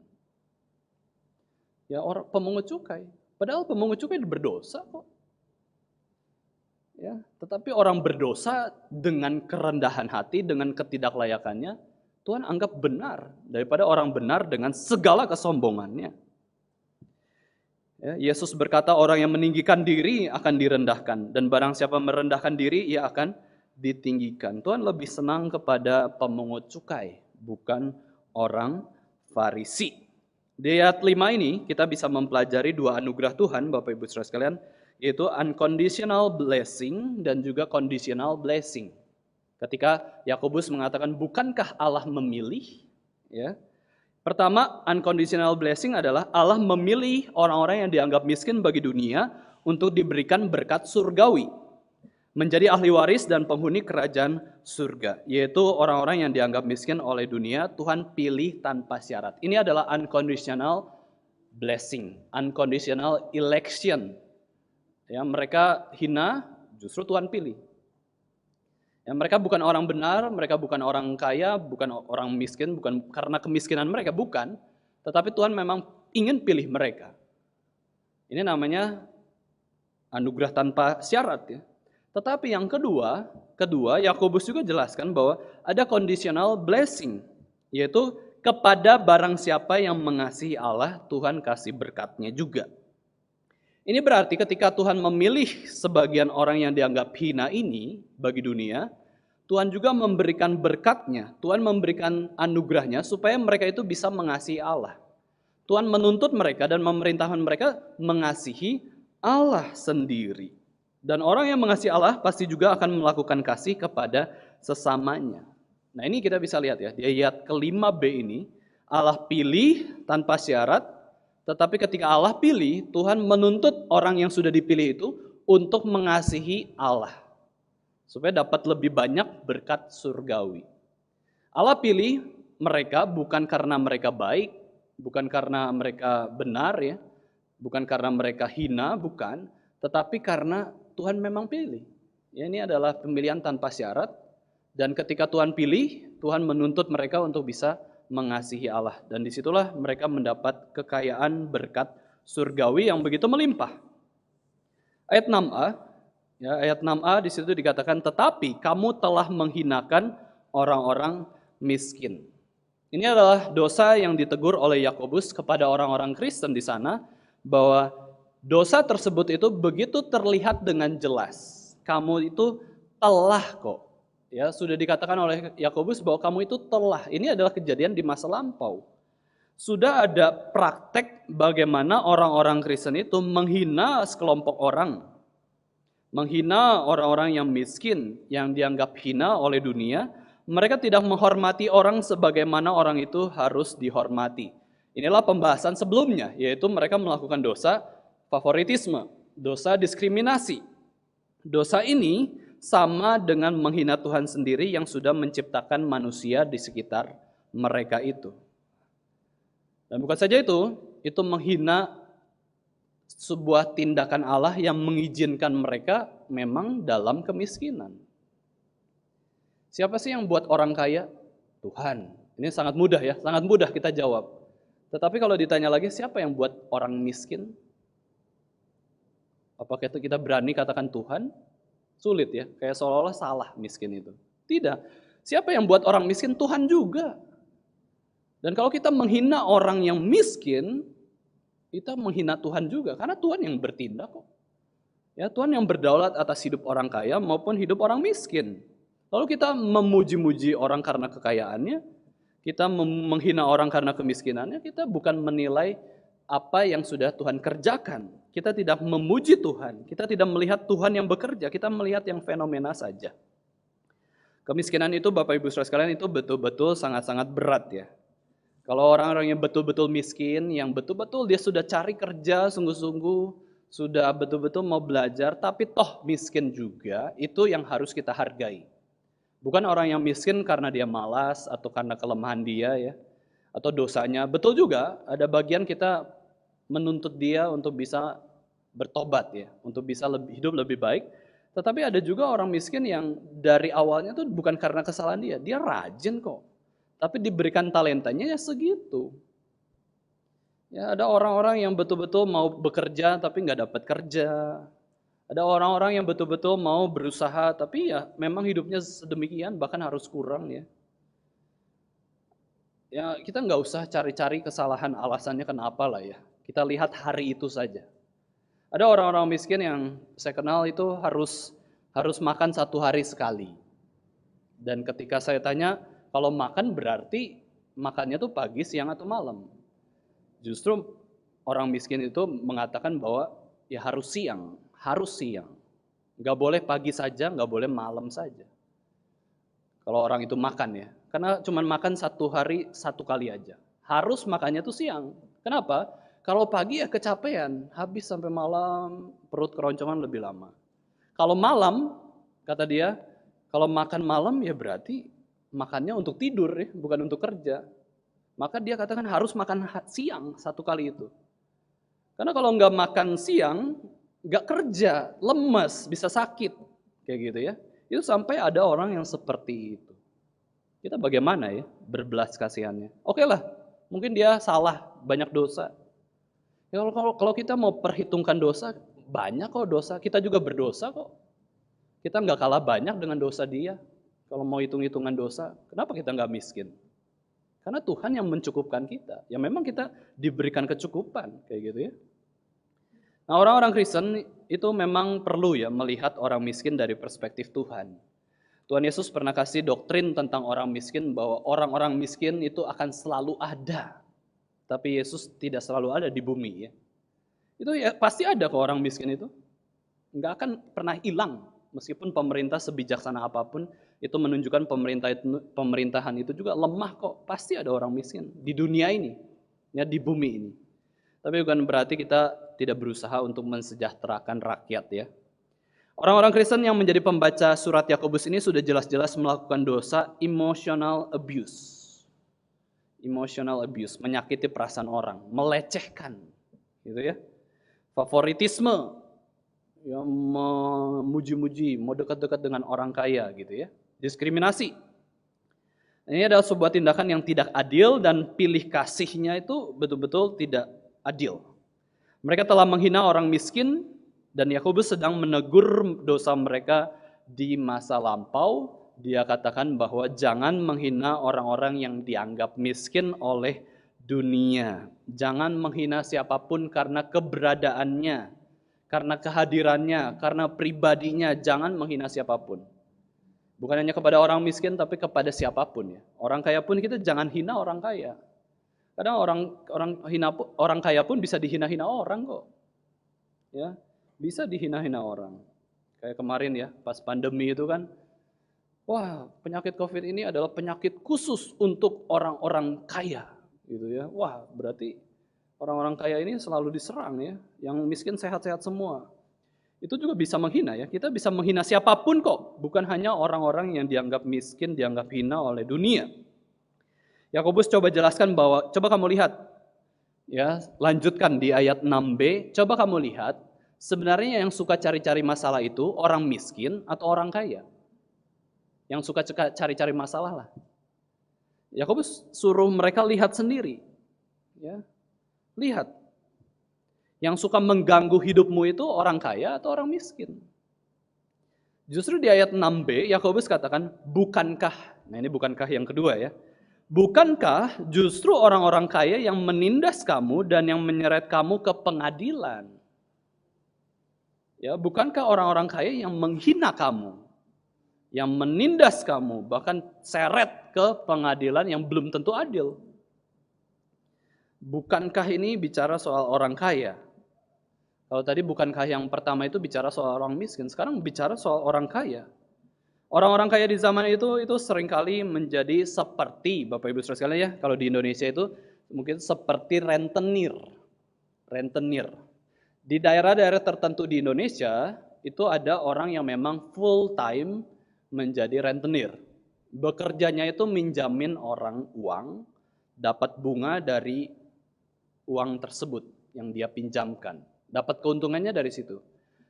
Ya orang pemungut cukai, padahal pemungut cukai berdosa kok. Ya, tetapi orang berdosa dengan kerendahan hati, dengan ketidaklayakannya, Tuhan anggap benar daripada orang benar dengan segala kesombongannya. Ya, Yesus berkata orang yang meninggikan diri akan direndahkan, dan barang siapa merendahkan diri ia akan ditinggikan. Tuhan lebih senang kepada pemungut cukai, bukan orang Farisi. Di ayat 5 ini kita bisa mempelajari 2 anugerah Tuhan, Bapak Ibu Saudara sekalian, yaitu unconditional blessing dan juga conditional blessing. Ketika Yakobus mengatakan, bukankah Allah memilih? Ya. Pertama, unconditional blessing adalah Allah memilih orang-orang yang dianggap miskin bagi dunia untuk diberikan berkat surgawi, menjadi ahli waris dan penghuni kerajaan surga, yaitu orang-orang yang dianggap miskin oleh dunia, Tuhan pilih tanpa syarat. Ini adalah unconditional blessing, unconditional election. Ya, mereka hina, justru Tuhan pilih. Ya, mereka bukan orang benar, mereka bukan orang kaya, bukan orang miskin, bukan karena kemiskinan mereka, bukan. Tetapi Tuhan memang ingin pilih mereka. Ini namanya anugerah tanpa syarat ya. Tetapi yang kedua Yakobus juga jelaskan bahwa ada conditional blessing, yaitu kepada barang siapa yang mengasihi Allah, Tuhan kasih berkatnya juga. Ini berarti ketika Tuhan memilih sebagian orang yang dianggap hina ini bagi dunia, Tuhan juga memberikan berkat-Nya, Tuhan memberikan anugerah-Nya supaya mereka itu bisa mengasihi Allah. Tuhan menuntut mereka dan memerintahkan mereka mengasihi Allah sendiri. Dan orang yang mengasihi Allah pasti juga akan melakukan kasih kepada sesamanya. Nah ini kita bisa lihat ya, di ayat ke-5b ini, Allah pilih tanpa syarat, tetapi ketika Allah pilih, Tuhan menuntut orang yang sudah dipilih itu untuk mengasihi Allah. Supaya dapat lebih banyak berkat surgawi. Allah pilih mereka bukan karena mereka baik, bukan karena mereka benar ya, bukan karena mereka hina, bukan, tetapi karena Tuhan memang pilih. Ya, ini adalah pemilihan tanpa syarat, dan ketika Tuhan pilih, Tuhan menuntut mereka untuk bisa mengasihi Allah, dan disitulah mereka mendapat kekayaan berkat surgawi yang begitu melimpah. Ayat 6a, ya, ayat 6a di situ dikatakan, tetapi kamu telah menghinakan orang-orang miskin. Ini adalah dosa yang ditegur oleh Yakobus kepada orang-orang Kristen di sana, bahwa dosa tersebut itu begitu terlihat dengan jelas. Kamu itu telah kok. Ya, sudah dikatakan oleh Yakobus bahwa kamu itu telah. Ini adalah kejadian di masa lampau. Sudah ada praktek bagaimana orang-orang Kristen itu menghina sekelompok orang. Menghina orang-orang yang miskin, yang dianggap hina oleh dunia. Mereka tidak menghormati orang sebagaimana orang itu harus dihormati. Inilah pembahasan sebelumnya, yaitu mereka melakukan dosa favoritisme, dosa diskriminasi. Dosa ini sama dengan menghina Tuhan sendiri yang sudah menciptakan manusia di sekitar mereka itu. Dan bukan saja itu menghina sebuah tindakan Allah yang mengizinkan mereka memang dalam kemiskinan. Siapa sih yang buat orang kaya? Tuhan. Ini sangat mudah ya, sangat mudah kita jawab. Tetapi kalau ditanya lagi, siapa yang buat orang miskin? Apakah kita berani katakan Tuhan? Sulit ya, kayak seolah-olah salah miskin itu. Tidak. Siapa yang buat orang miskin? Tuhan juga. Dan kalau kita menghina orang yang miskin, kita menghina Tuhan juga, karena Tuhan yang bertindak kok. Ya, Tuhan yang berdaulat atas hidup orang kaya maupun hidup orang miskin. Lalu kita memuji-muji orang karena kekayaannya, kita menghina orang karena kemiskinannya, kita bukan menilai apa yang sudah Tuhan kerjakan. Kita tidak memuji Tuhan, kita tidak melihat Tuhan yang bekerja, kita melihat yang fenomena saja. Kemiskinan itu Bapak Ibu Saudara sekalian itu betul-betul sangat-sangat berat ya. Kalau orang-orang yang betul-betul miskin, yang betul-betul dia sudah cari kerja sungguh-sungguh, sudah betul-betul mau belajar, tapi toh miskin juga, itu yang harus kita hargai. Bukan orang yang miskin karena dia malas atau karena kelemahan dia ya, atau dosanya. Betul juga ada bagian kita menuntut dia untuk bisa bertobat ya, untuk bisa hidup lebih baik. Tetapi ada juga orang miskin yang dari awalnya tuh bukan karena kesalahan dia rajin kok. Tapi diberikan talentanya ya segitu. Ya ada orang-orang yang betul-betul mau bekerja tapi nggak dapat kerja. Ada orang-orang yang betul-betul mau berusaha, tapi ya memang hidupnya sedemikian, bahkan harus kurang ya. Ya kita nggak usah cari-cari kesalahan alasannya kenapa lah ya. Kita lihat hari itu saja. Ada orang-orang miskin yang saya kenal itu harus makan 1 hari sekali. Dan ketika saya tanya, kalau makan berarti makannya tuh pagi, siang, atau malam. Justru orang miskin itu mengatakan bahwa ya harus siang. Nggak boleh pagi saja, nggak boleh malam saja. Kalau orang itu makan ya, karena cuma makan 1 hari 1 kali aja. Harus makannya tuh siang. Kenapa? Kalau pagi ya kecapean, habis sampai malam, perut keroncongan lebih lama. Kalau malam, kata dia, kalau makan malam ya berarti makannya untuk tidur ya, bukan untuk kerja. Maka dia katakan harus makan siang 1 kali itu. Karena kalau nggak makan siang, nggak kerja, lemes, bisa sakit, kayak gitu ya. Itu sampai ada orang yang seperti itu. Kita bagaimana ya berbelas kasihannya? Oke lah, mungkin dia salah, banyak dosa. Ya, kalau kita mau perhitungkan dosa, banyak kok dosa. Kita juga berdosa kok. Kita nggak kalah banyak dengan dosa dia. Kalau mau hitung-hitungan dosa, kenapa kita nggak miskin? Karena Tuhan yang mencukupkan kita. Ya memang kita diberikan kecukupan, kayak gitu ya. Nah, orang-orang Kristen itu memang perlu ya melihat orang miskin dari perspektif Tuhan. Tuhan Yesus pernah kasih doktrin tentang orang miskin bahwa orang-orang miskin itu akan selalu ada. Tapi Yesus tidak selalu ada di bumi ya. Itu ya pasti ada kok orang miskin itu. Nggak akan pernah hilang. Meskipun pemerintah sebijaksana apapun, itu menunjukkan pemerintahan itu juga lemah kok. Pasti ada orang miskin di dunia ini, ya di bumi ini. Tapi bukan berarti kita tidak berusaha untuk mensejahterakan rakyat ya. Orang-orang Kristen yang menjadi pembaca surat Yakobus ini sudah jelas-jelas melakukan dosa emotional abuse. Emotional abuse, menyakiti perasaan orang, melecehkan, gitu ya. Favoritisme, ya, memuji-muji, mau dekat-dekat dengan orang kaya, gitu ya. Diskriminasi. Ini adalah sebuah tindakan yang tidak adil dan pilih kasihnya itu betul-betul tidak adil. Mereka telah menghina orang miskin dan Yakobus sedang menegur dosa mereka di masa lampau. Dia katakan bahwa jangan menghina orang-orang yang dianggap miskin oleh dunia. Jangan menghina siapapun karena keberadaannya, karena kehadirannya, karena pribadinya. Jangan menghina siapapun. Bukan hanya kepada orang miskin, tapi kepada siapapun ya. Orang kaya pun kita jangan hina orang kaya. Kadang orang kaya pun bisa dihina-hina orang kok. Ya, bisa dihina-hina orang. Kayak kemarin ya, pas pandemi itu kan, wah, penyakit COVID ini adalah penyakit khusus untuk orang-orang kaya, gitu ya. Wah, berarti orang-orang kaya ini selalu diserang ya, yang miskin sehat-sehat semua. Itu juga bisa menghina ya. Kita bisa menghina siapapun kok, bukan hanya orang-orang yang dianggap miskin, dianggap hina oleh dunia. Yakobus coba jelaskan bahwa, coba kamu lihat, ya, lanjutkan di ayat 6b, coba kamu lihat, sebenarnya yang suka cari-cari masalah itu orang miskin atau orang kaya? Yang suka cari-cari masalah lah. Yakobus suruh mereka lihat sendiri. Ya, lihat. Yang suka mengganggu hidupmu itu orang kaya atau orang miskin? Justru di ayat 6b, Yakobus katakan, bukankah, nah ini bukankah yang kedua ya, bukankah justru orang-orang kaya yang menindas kamu dan yang menyeret kamu ke pengadilan? Ya, bukankah orang-orang kaya yang menghina kamu, yang menindas kamu, bahkan seret ke pengadilan yang belum tentu adil? Bukankah ini bicara soal orang kaya? Kalau tadi bukankah yang pertama itu bicara soal orang miskin, sekarang bicara soal orang kaya. Orang-orang kaya di zaman itu seringkali menjadi seperti, Bapak Ibu saudara sekalian ya, kalau di Indonesia itu mungkin seperti rentenir. Rentenir. Di daerah-daerah tertentu di Indonesia, itu ada orang yang memang full time menjadi rentenir. Bekerjanya itu minjamin orang uang, dapat bunga dari uang tersebut yang dia pinjamkan. Dapat keuntungannya dari situ.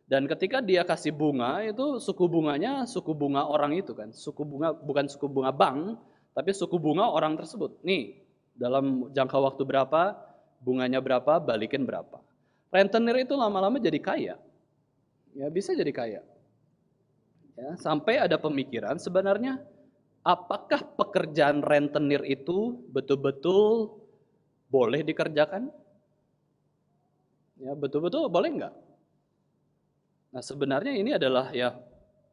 Dan ketika dia kasih bunga, itu suku bunganya suku bunga orang itu kan. Suku bunga bukan suku bunga bank, tapi suku bunga orang tersebut. Nih, dalam jangka waktu berapa, bunganya berapa, balikin berapa. Rentenir itu lama-lama jadi kaya. Ya, bisa jadi kaya. Ya, sampai ada pemikiran sebenarnya apakah pekerjaan rentenir itu betul-betul boleh dikerjakan? Ya, betul-betul boleh enggak? Nah, sebenarnya ini adalah ya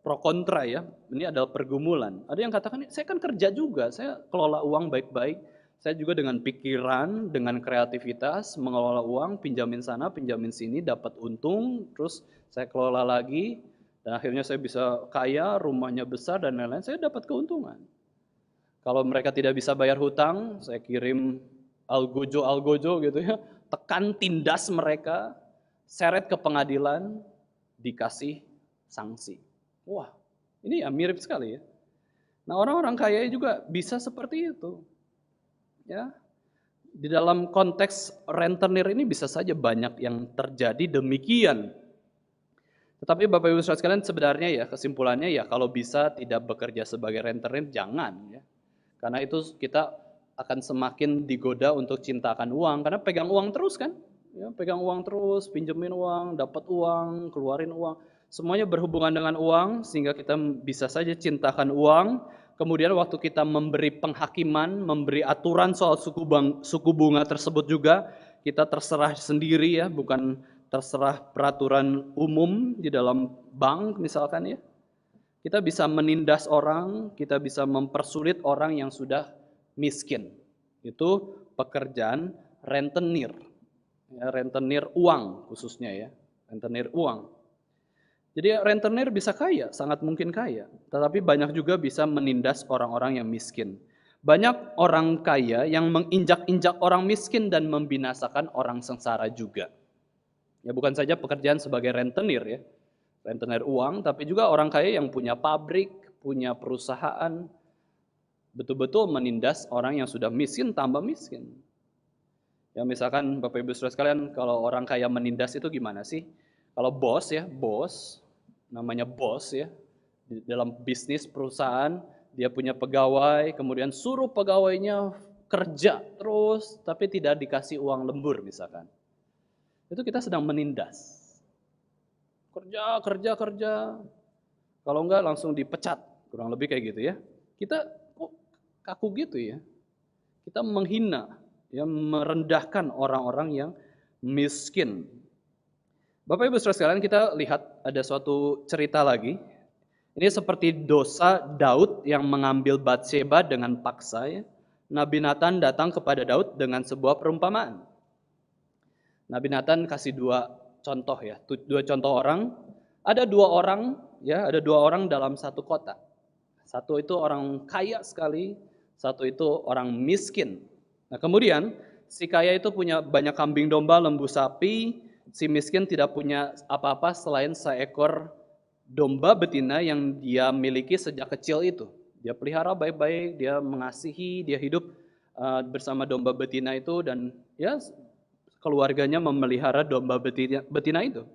pro kontra ya. Ini adalah pergumulan. Ada yang katakan, saya kan kerja juga, saya kelola uang baik-baik. Saya juga dengan pikiran, dengan kreativitas mengelola uang, pinjamin sana, pinjamin sini, dapat untung, terus saya kelola lagi, dan akhirnya saya bisa kaya, rumahnya besar dan lain-lain, saya dapat keuntungan. Kalau mereka tidak bisa bayar hutang, saya kirim algojo gitu ya, tekan, tindas mereka, seret ke pengadilan, dikasih sanksi. Wah, ini ya mirip sekali ya. Nah, orang-orang kaya juga bisa seperti itu. Ya. Di dalam konteks rentenir ini bisa saja banyak yang terjadi demikian. Tetapi Bapak Ibu saudara sekalian, sebenarnya ya kesimpulannya ya kalau bisa tidak bekerja sebagai rentenir jangan ya. Karena itu kita akan semakin digoda untuk cintakan uang karena pegang uang terus kan? Ya, pegang uang terus, pinjemin uang, dapat uang, keluarin uang. Semuanya berhubungan dengan uang sehingga kita bisa saja cintakan uang. Kemudian waktu kita memberi penghakiman, memberi aturan soal suku bunga tersebut juga, kita terserah sendiri ya, bukan terserah peraturan umum di dalam bank misalkan ya. Kita bisa menindas orang, kita bisa mempersulit orang yang sudah miskin. Itu pekerjaan rentenir. Ya, rentenir uang khususnya ya. Rentenir uang. Jadi rentenir bisa kaya, sangat mungkin kaya. Tetapi banyak juga bisa menindas orang-orang yang miskin. Banyak orang kaya yang menginjak-injak orang miskin dan membinasakan orang sengsara juga. Ya bukan saja pekerjaan sebagai rentenir ya. Rentenir uang, tapi juga orang kaya yang punya pabrik, punya perusahaan, betul-betul menindas orang yang sudah miskin tambah miskin. Ya misalkan Bapak Ibu Saudara sekalian, kalau orang kaya menindas itu gimana sih? Kalau bos ya, bos, namanya bos ya, di dalam bisnis perusahaan, dia punya pegawai, kemudian suruh pegawainya kerja terus, tapi tidak dikasih uang lembur misalkan. Itu kita sedang menindas. Kerja. Kalau enggak langsung dipecat. Kurang lebih kayak gitu ya. Kita kok kaku gitu ya. Kita menghina, ya, merendahkan orang-orang yang miskin. Bapak Ibu Saudara sekalian, kita lihat ada suatu cerita lagi. Ini seperti dosa Daud yang mengambil Batsheba dengan paksa ya. Nabi Nathan datang kepada Daud dengan sebuah perumpamaan. Nabi Nathan kasih dua contoh ya, dua contoh orang. Ada dua orang dalam satu kota. Satu itu orang kaya sekali, satu itu orang miskin. Nah kemudian si kaya itu punya banyak kambing domba, lembu sapi. Si miskin tidak punya apa-apa selain seekor domba betina yang dia miliki sejak kecil itu. Dia pelihara baik-baik, dia mengasihi, dia hidup bersama domba betina itu dan ya keluarganya memelihara domba betina itu.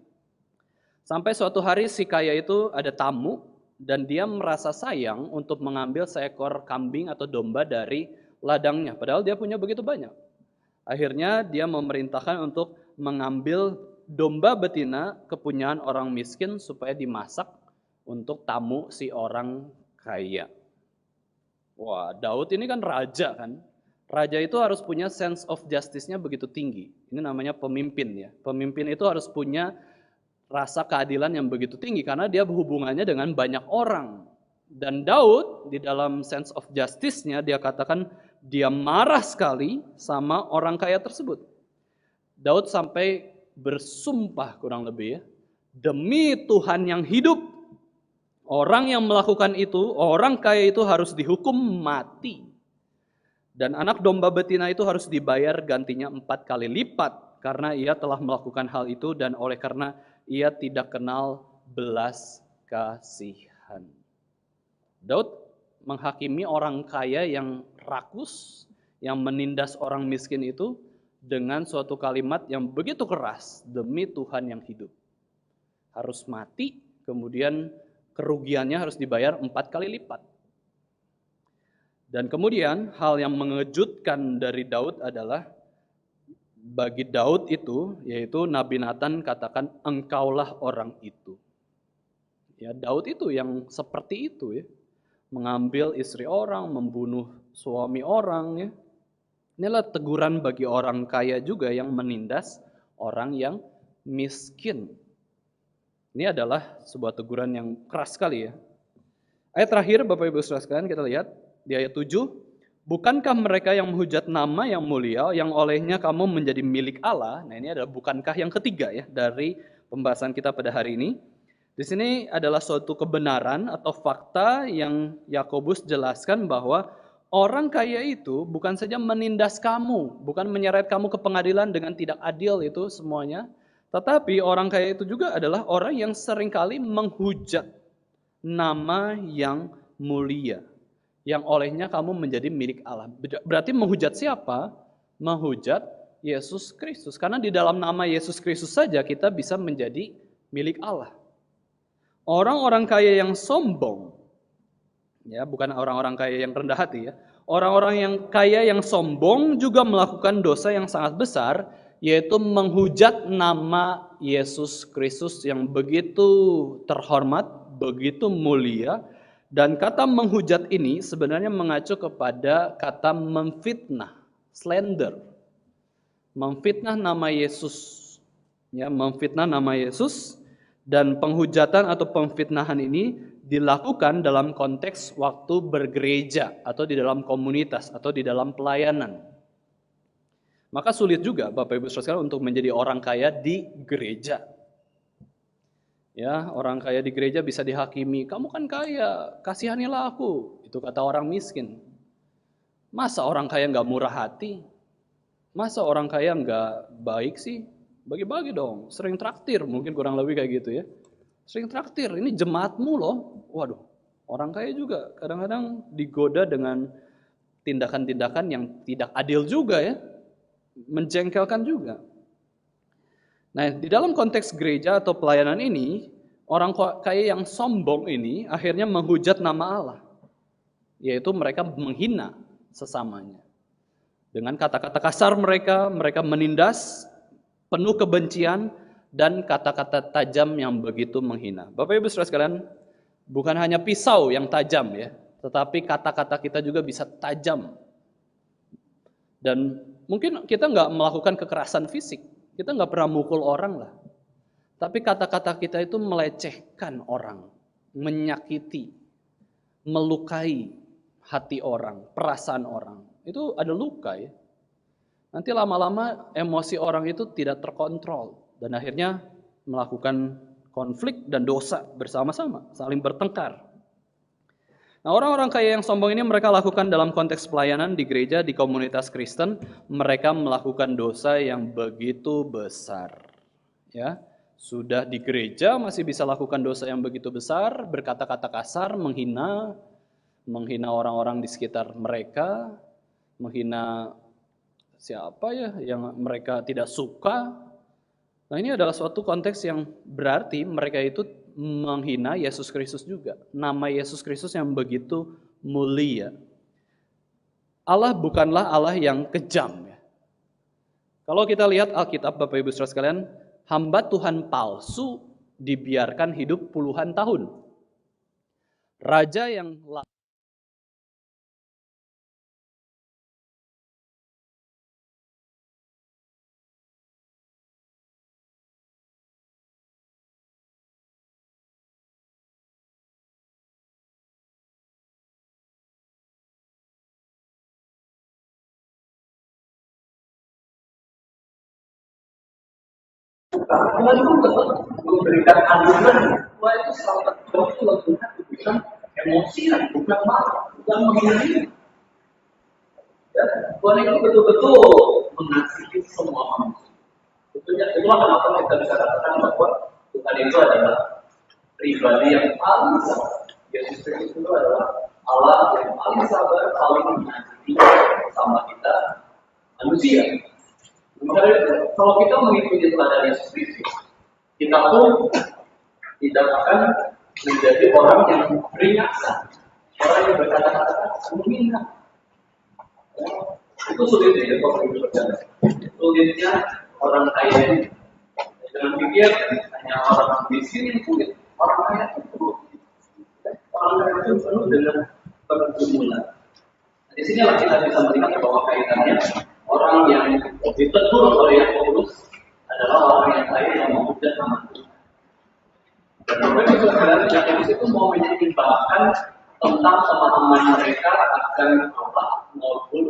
Sampai suatu hari si kaya itu ada tamu dan dia merasa sayang untuk mengambil seekor kambing atau domba dari ladangnya. Padahal dia punya begitu banyak. Akhirnya dia memerintahkan untuk mengambil domba betina kepunyaan orang miskin supaya dimasak untuk tamu si orang kaya. Wah, Daud ini kan raja kan. Raja itu harus punya sense of justice-nya begitu tinggi. Ini namanya pemimpin ya. Pemimpin itu harus punya rasa keadilan yang begitu tinggi karena dia berhubungannya dengan banyak orang. Dan Daud di dalam sense of justice-nya dia katakan dia marah sekali sama orang kaya tersebut. Daud sampai bersumpah kurang lebih ya. Demi Tuhan yang hidup, orang yang melakukan itu, orang kaya itu harus dihukum mati. Dan anak domba betina itu harus dibayar gantinya 4 kali lipat karena ia telah melakukan hal itu dan oleh karena ia tidak kenal belas kasihan. Daud menghakimi orang kaya yang rakus, yang menindas orang miskin itu dengan suatu kalimat yang begitu keras, demi Tuhan yang hidup. Harus mati, kemudian kerugiannya harus dibayar 4 kali lipat. Dan kemudian hal yang mengejutkan dari Daud adalah bagi Daud itu, yaitu Nabi Nathan katakan engkaulah orang itu. Ya, Daud itu yang seperti itu ya. Mengambil istri orang, membunuh suami orang ya. Inilah teguran bagi orang kaya juga yang menindas orang yang miskin. Ini adalah sebuah teguran yang keras sekali ya. Ayat terakhir Bapak Ibu Saudara sekalian kita lihat di ayat 7, bukankah mereka yang menghujat nama yang mulia, yang olehnya kamu menjadi milik Allah? Nah ini adalah bukankah yang ketiga ya dari pembahasan kita pada hari ini. Di sini adalah suatu kebenaran atau fakta yang Yakobus jelaskan bahwa orang kaya itu bukan saja menindas kamu, bukan menyeret kamu ke pengadilan dengan tidak adil itu semuanya. Tetapi orang kaya itu juga adalah orang yang seringkali menghujat nama yang mulia, yang olehnya kamu menjadi milik Allah. Berarti menghujat siapa? Menghujat Yesus Kristus. Karena di dalam nama Yesus Kristus saja kita bisa menjadi milik Allah. Orang-orang kaya yang sombong, ya bukan orang-orang kaya yang rendah hati ya. Orang-orang yang kaya yang sombong juga melakukan dosa yang sangat besar, yaitu menghujat nama Yesus Kristus yang begitu terhormat, begitu mulia. Dan kata menghujat ini sebenarnya mengacu kepada kata memfitnah, slander. Memfitnah nama Yesus Ya, memfitnah nama Yesus, dan penghujatan atau pemfitnahan ini dilakukan dalam konteks waktu bergereja atau di dalam komunitas atau di dalam pelayanan. Maka sulit juga Bapak Ibu Saudara untuk menjadi orang kaya di gereja. Ya, orang kaya di gereja bisa dihakimi, kamu kan kaya, kasihanilah aku. Itu kata orang miskin. Masa orang kaya nggak murah hati? Masa orang kaya nggak baik sih? Bagi-bagi dong, sering traktir, mungkin kurang lebih kayak gitu ya. Sering traktir, ini jemaatmu loh. Waduh, orang kaya juga kadang-kadang digoda dengan tindakan-tindakan yang tidak adil juga ya. Menjengkelkan juga. Nah, di dalam konteks gereja atau pelayanan ini, orang kaya yang sombong ini akhirnya menghujat nama Allah. Yaitu mereka menghina sesamanya. Dengan kata-kata kasar mereka menindas, penuh kebencian, dan kata-kata tajam yang begitu menghina. Bapak Ibu Saudara sekalian, bukan hanya pisau yang tajam ya, tetapi kata-kata kita juga bisa tajam. Dan mungkin kita nggak melakukan kekerasan fisik, kita nggak pernah mukul orang lah. Tapi kata-kata kita itu melecehkan orang, menyakiti, melukai hati orang, perasaan orang. Itu ada luka ya. Nanti lama-lama emosi orang itu tidak terkontrol dan akhirnya melakukan konflik dan dosa bersama-sama, saling bertengkar. Nah, orang-orang kaya yang sombong ini mereka lakukan dalam konteks pelayanan di gereja, di komunitas Kristen, mereka melakukan dosa yang begitu besar. Ya, sudah di gereja masih bisa lakukan dosa yang begitu besar, berkata-kata kasar, menghina orang-orang di sekitar mereka, menghina siapa ya yang mereka tidak suka. Nah, ini adalah suatu konteks yang berarti mereka itu menghina Yesus Kristus juga. Nama Yesus Kristus yang begitu mulia. Allah bukanlah Allah yang kejam ya. Kalau kita lihat Alkitab Bapak Ibu Saudara sekalian, hamba Tuhan palsu dibiarkan hidup puluhan tahun. Raja yang Tuhan itu memberikan anugerah. Tuhan itu salah satu Tuhan bukan emosi, bukan marah, bukan menghina. Tuhan itu betul-betul mengasihi semua manusia. Itulah kenapa kita bisa katakan bahwa Tuhan itu adalah pribadi yang paling sabar. Yesus Kristus itu adalah Allah yang paling sabar, paling mengasihi sama kita manusia. Maka itu, kalau kita mengikuti teladan Yesus Kristus, kita pun tidak akan menjadi orang yang beringasan, orang yang berkata-kata menghina. Itu sulitnya ya, Bapak Ibu Saudara. Sulitnya orang kaya ini. Jangan pikir hanya orang miskin yang sulit. Orang kaya itu orang kaya itu penuh dengan pergumulan. Di sinilah kita bisa melihat bahwa kaitannya orang yang ditegur oleh Paulus adalah orang yang kaya yang memuja nama Tuhan. Dan Bapak Ibu Saudara, Yakobus itu mau menyeimbangkan tentang teman-teman mereka akan Allah maupun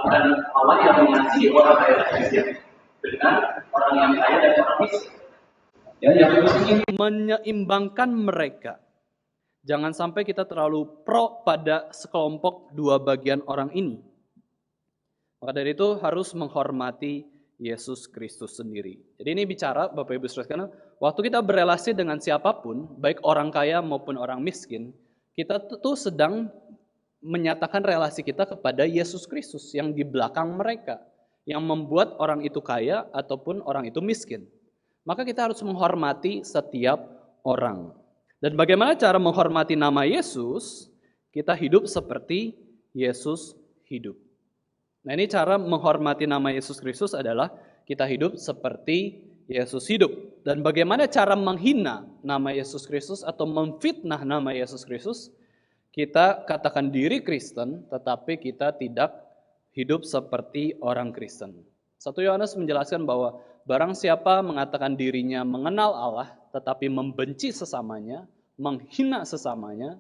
akan Allah yang mengasihi orang kaya dengan orang yang kaya dan orang miskin. Ya, Yakobus ingin menyeimbangkan mereka. Jangan sampai kita terlalu pro pada sekelompok dua bagian orang ini. Maka dari itu harus menghormati Yesus Kristus sendiri. Jadi ini bicara Bapak Ibu Saudara, waktu kita berelasi dengan siapapun, baik orang kaya maupun orang miskin, kita tuh sedang menyatakan relasi kita kepada Yesus Kristus yang di belakang mereka, yang membuat orang itu kaya ataupun orang itu miskin. Maka kita harus menghormati setiap orang. Dan bagaimana cara menghormati nama Yesus? Kita hidup seperti Yesus hidup. Nah, ini cara menghormati nama Yesus Kristus adalah kita hidup seperti Yesus hidup. Dan bagaimana cara menghina nama Yesus Kristus atau memfitnah nama Yesus Kristus? Kita katakan diri Kristen, tetapi kita tidak hidup seperti orang Kristen. 1 Yohanes menjelaskan bahwa barang siapa mengatakan dirinya mengenal Allah tetapi membenci sesamanya, menghina sesamanya,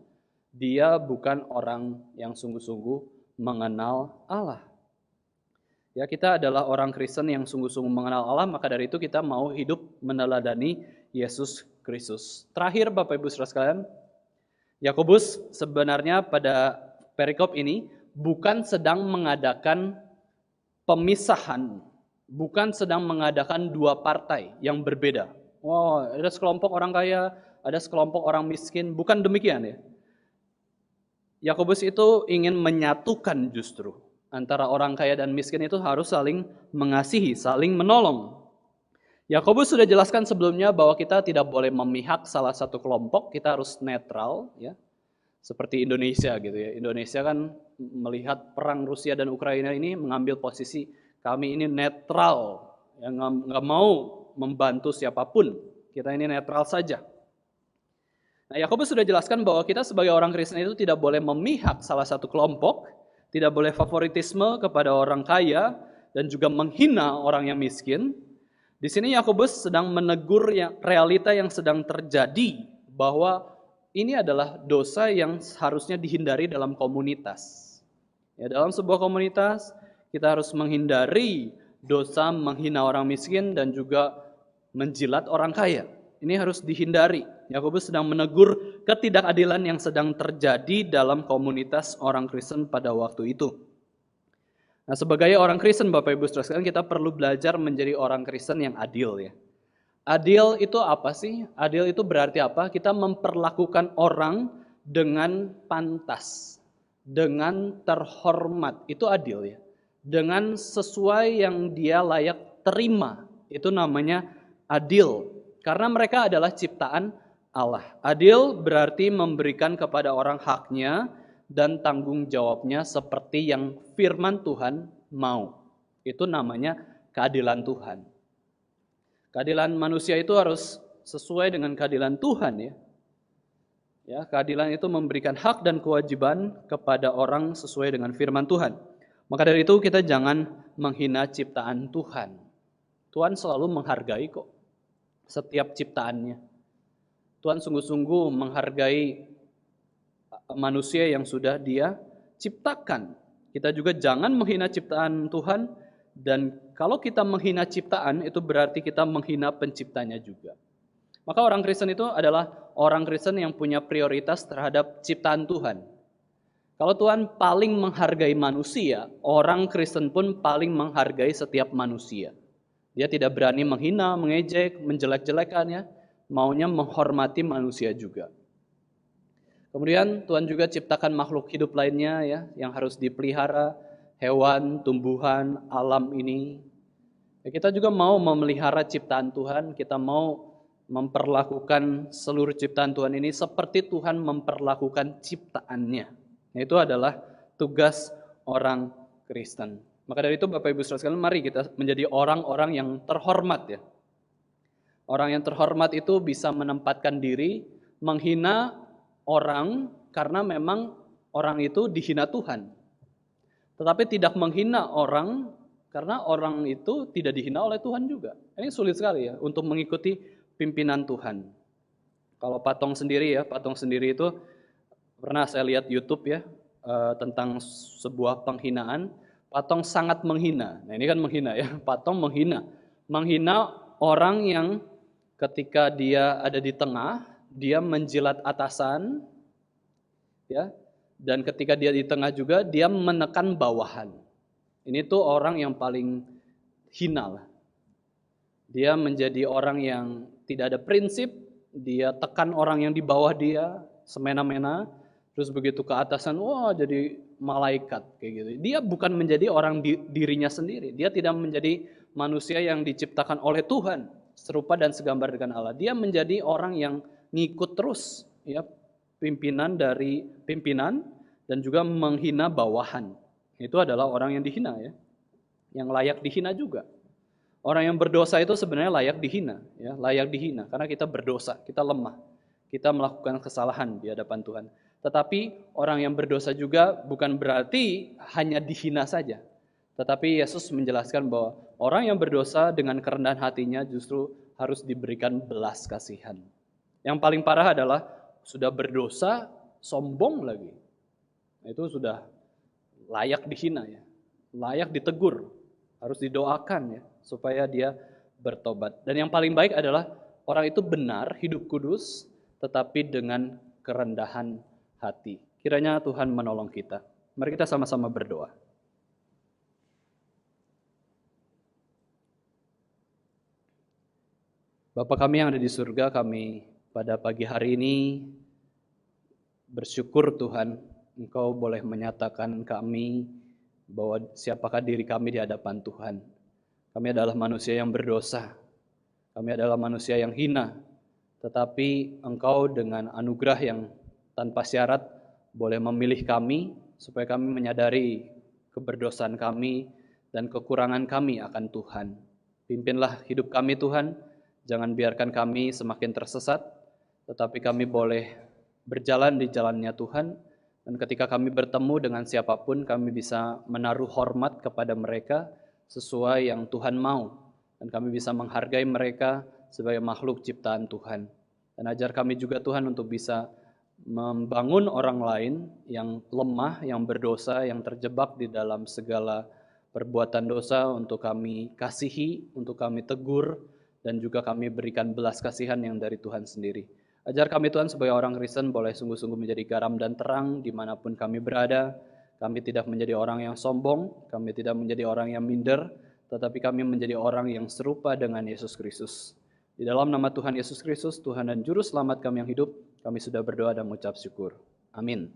dia bukan orang yang sungguh-sungguh mengenal Allah. Ya, kita adalah orang Kristen yang sungguh-sungguh mengenal Allah, maka dari itu kita mau hidup meneladani Yesus Kristus. Terakhir Bapak Ibu Saudara sekalian, Yakobus sebenarnya pada perikop ini bukan sedang mengadakan pemisahan, bukan sedang mengadakan dua partai yang berbeda. Oh, ada sekelompok orang kaya, ada sekelompok orang miskin, bukan demikian ya. Yakobus itu ingin menyatukan justru antara orang kaya dan miskin itu harus saling mengasihi, saling menolong. Yakobus sudah jelaskan sebelumnya bahwa kita tidak boleh memihak salah satu kelompok, kita harus netral ya. Seperti Indonesia gitu ya. Indonesia kan melihat perang Rusia dan Ukraina ini mengambil posisi kami ini netral, yang nggak mau membantu siapapun. Kita ini netral saja. Nah, Yakobus sudah jelaskan bahwa kita sebagai orang Kristen itu tidak boleh memihak salah satu kelompok, tidak boleh favoritisme kepada orang kaya dan juga menghina orang yang miskin. Di sini Yakobus sedang menegur realita yang sedang terjadi bahwa ini adalah dosa yang harusnya dihindari dalam komunitas. Ya, dalam sebuah komunitas kita harus menghindari dosa menghina orang miskin dan juga menjilat orang kaya. Ini harus dihindari. Yakobus sedang menegur ketidakadilan yang sedang terjadi dalam komunitas orang Kristen pada waktu itu. Nah, sebagai orang Kristen Bapak Ibu Saudara sekalian, kita perlu belajar menjadi orang Kristen yang adil ya. Adil itu apa sih? Adil itu berarti apa? Kita memperlakukan orang dengan pantas, dengan terhormat. Itu adil ya. Dengan sesuai yang dia layak terima. Itu namanya adil. Karena mereka adalah ciptaan Allah. Adil berarti memberikan kepada orang haknya dan tanggung jawabnya seperti yang firman Tuhan mau. Itu namanya keadilan Tuhan. Keadilan manusia itu harus sesuai dengan keadilan Tuhan ya. Ya, keadilan itu memberikan hak dan kewajiban kepada orang sesuai dengan firman Tuhan. Maka dari itu kita jangan menghina ciptaan Tuhan. Tuhan selalu menghargai kok setiap ciptaannya. Tuhan sungguh-sungguh menghargai manusia yang sudah Dia ciptakan. Kita juga jangan menghina ciptaan Tuhan, dan kalau kita menghina ciptaan itu berarti kita menghina penciptanya juga. Maka orang Kristen itu adalah orang Kristen yang punya prioritas terhadap ciptaan Tuhan. Kalau Tuhan paling menghargai manusia, orang Kristen pun paling menghargai setiap manusia. Dia tidak berani menghina, mengejek, menjelek-jelekannya, maunya menghormati manusia juga. Kemudian Tuhan juga ciptakan makhluk hidup lainnya ya, yang harus dipelihara, hewan, tumbuhan, alam ini. Ya, kita juga mau memelihara ciptaan Tuhan, kita mau memperlakukan seluruh ciptaan Tuhan ini seperti Tuhan memperlakukan ciptaannya. Itu adalah tugas orang Kristen. Maka dari itu Bapak Ibu Saudara sekalian, mari kita menjadi orang-orang yang terhormat ya. Orang yang terhormat itu bisa menempatkan diri, menghina orang karena memang orang itu dihina Tuhan. Tetapi tidak menghina orang karena orang itu tidak dihina oleh Tuhan juga. Ini sulit sekali ya untuk mengikuti pimpinan Tuhan. Kalau Patong sendiri itu pernah saya lihat YouTube ya tentang sebuah penghinaan. Patong sangat menghina. Nah ini kan menghina ya. Patong menghina orang yang ketika dia ada di tengah, dia menjilat atasan, ya. Dan ketika dia di tengah juga, dia menekan bawahan. Ini tuh orang yang paling hina lah. Dia menjadi orang yang tidak ada prinsip, dia tekan orang yang di bawah dia semena-mena, terus begitu ke atasan, wah jadi malaikat kayak gitu. Dia bukan menjadi orang dirinya sendiri. Dia tidak menjadi manusia yang diciptakan oleh Tuhan, serupa dan segambar dengan Allah. Dia menjadi orang yang ngikut terus ya pimpinan dan juga menghina bawahan. Itu adalah orang yang dihina ya. Yang layak dihina juga. Orang yang berdosa itu sebenarnya layak dihina ya, layak dihina karena kita berdosa, kita lemah. Kita melakukan kesalahan di hadapan Tuhan. Tetapi orang yang berdosa juga bukan berarti hanya dihina saja. Tetapi Yesus menjelaskan bahwa Orang yang berdosa dengan kerendahan hatinya justru harus diberikan belas kasihan. Yang paling parah adalah sudah berdosa, sombong lagi. Itu sudah layak dihina ya, layak ditegur, harus didoakan ya, supaya dia bertobat. Dan yang paling baik adalah orang itu benar, hidup kudus, tetapi dengan kerendahan hati. Kiranya Tuhan menolong kita. Mari kita sama-sama berdoa. Bapa kami yang ada di surga, kami pada pagi hari ini bersyukur Tuhan, Engkau boleh menyatakan kami bahwa siapakah diri kami di hadapan Tuhan. Kami adalah manusia yang berdosa, kami adalah manusia yang hina, tetapi Engkau dengan anugerah yang tanpa syarat boleh memilih kami, supaya kami menyadari keberdosaan kami dan kekurangan kami akan Tuhan. Pimpinlah hidup kami Tuhan, jangan biarkan kami semakin tersesat, tetapi kami boleh berjalan di jalannya Tuhan. Dan ketika kami bertemu dengan siapapun, kami bisa menaruh hormat kepada mereka sesuai yang Tuhan mau. Dan kami bisa menghargai mereka sebagai makhluk ciptaan Tuhan. Dan ajar kami juga Tuhan untuk bisa membangun orang lain yang lemah, yang berdosa, yang terjebak di dalam segala perbuatan dosa, untuk kami kasihi, untuk kami tegur, dan juga kami berikan belas kasihan yang dari Tuhan sendiri. Ajar kami Tuhan sebagai orang Kristen boleh sungguh-sungguh menjadi garam dan terang dimanapun kami berada. Kami tidak menjadi orang yang sombong, kami tidak menjadi orang yang minder, tetapi kami menjadi orang yang serupa dengan Yesus Kristus. Di dalam nama Tuhan Yesus Kristus, Tuhan dan Juru Selamat kami yang hidup, kami sudah berdoa dan mengucap syukur. Amin.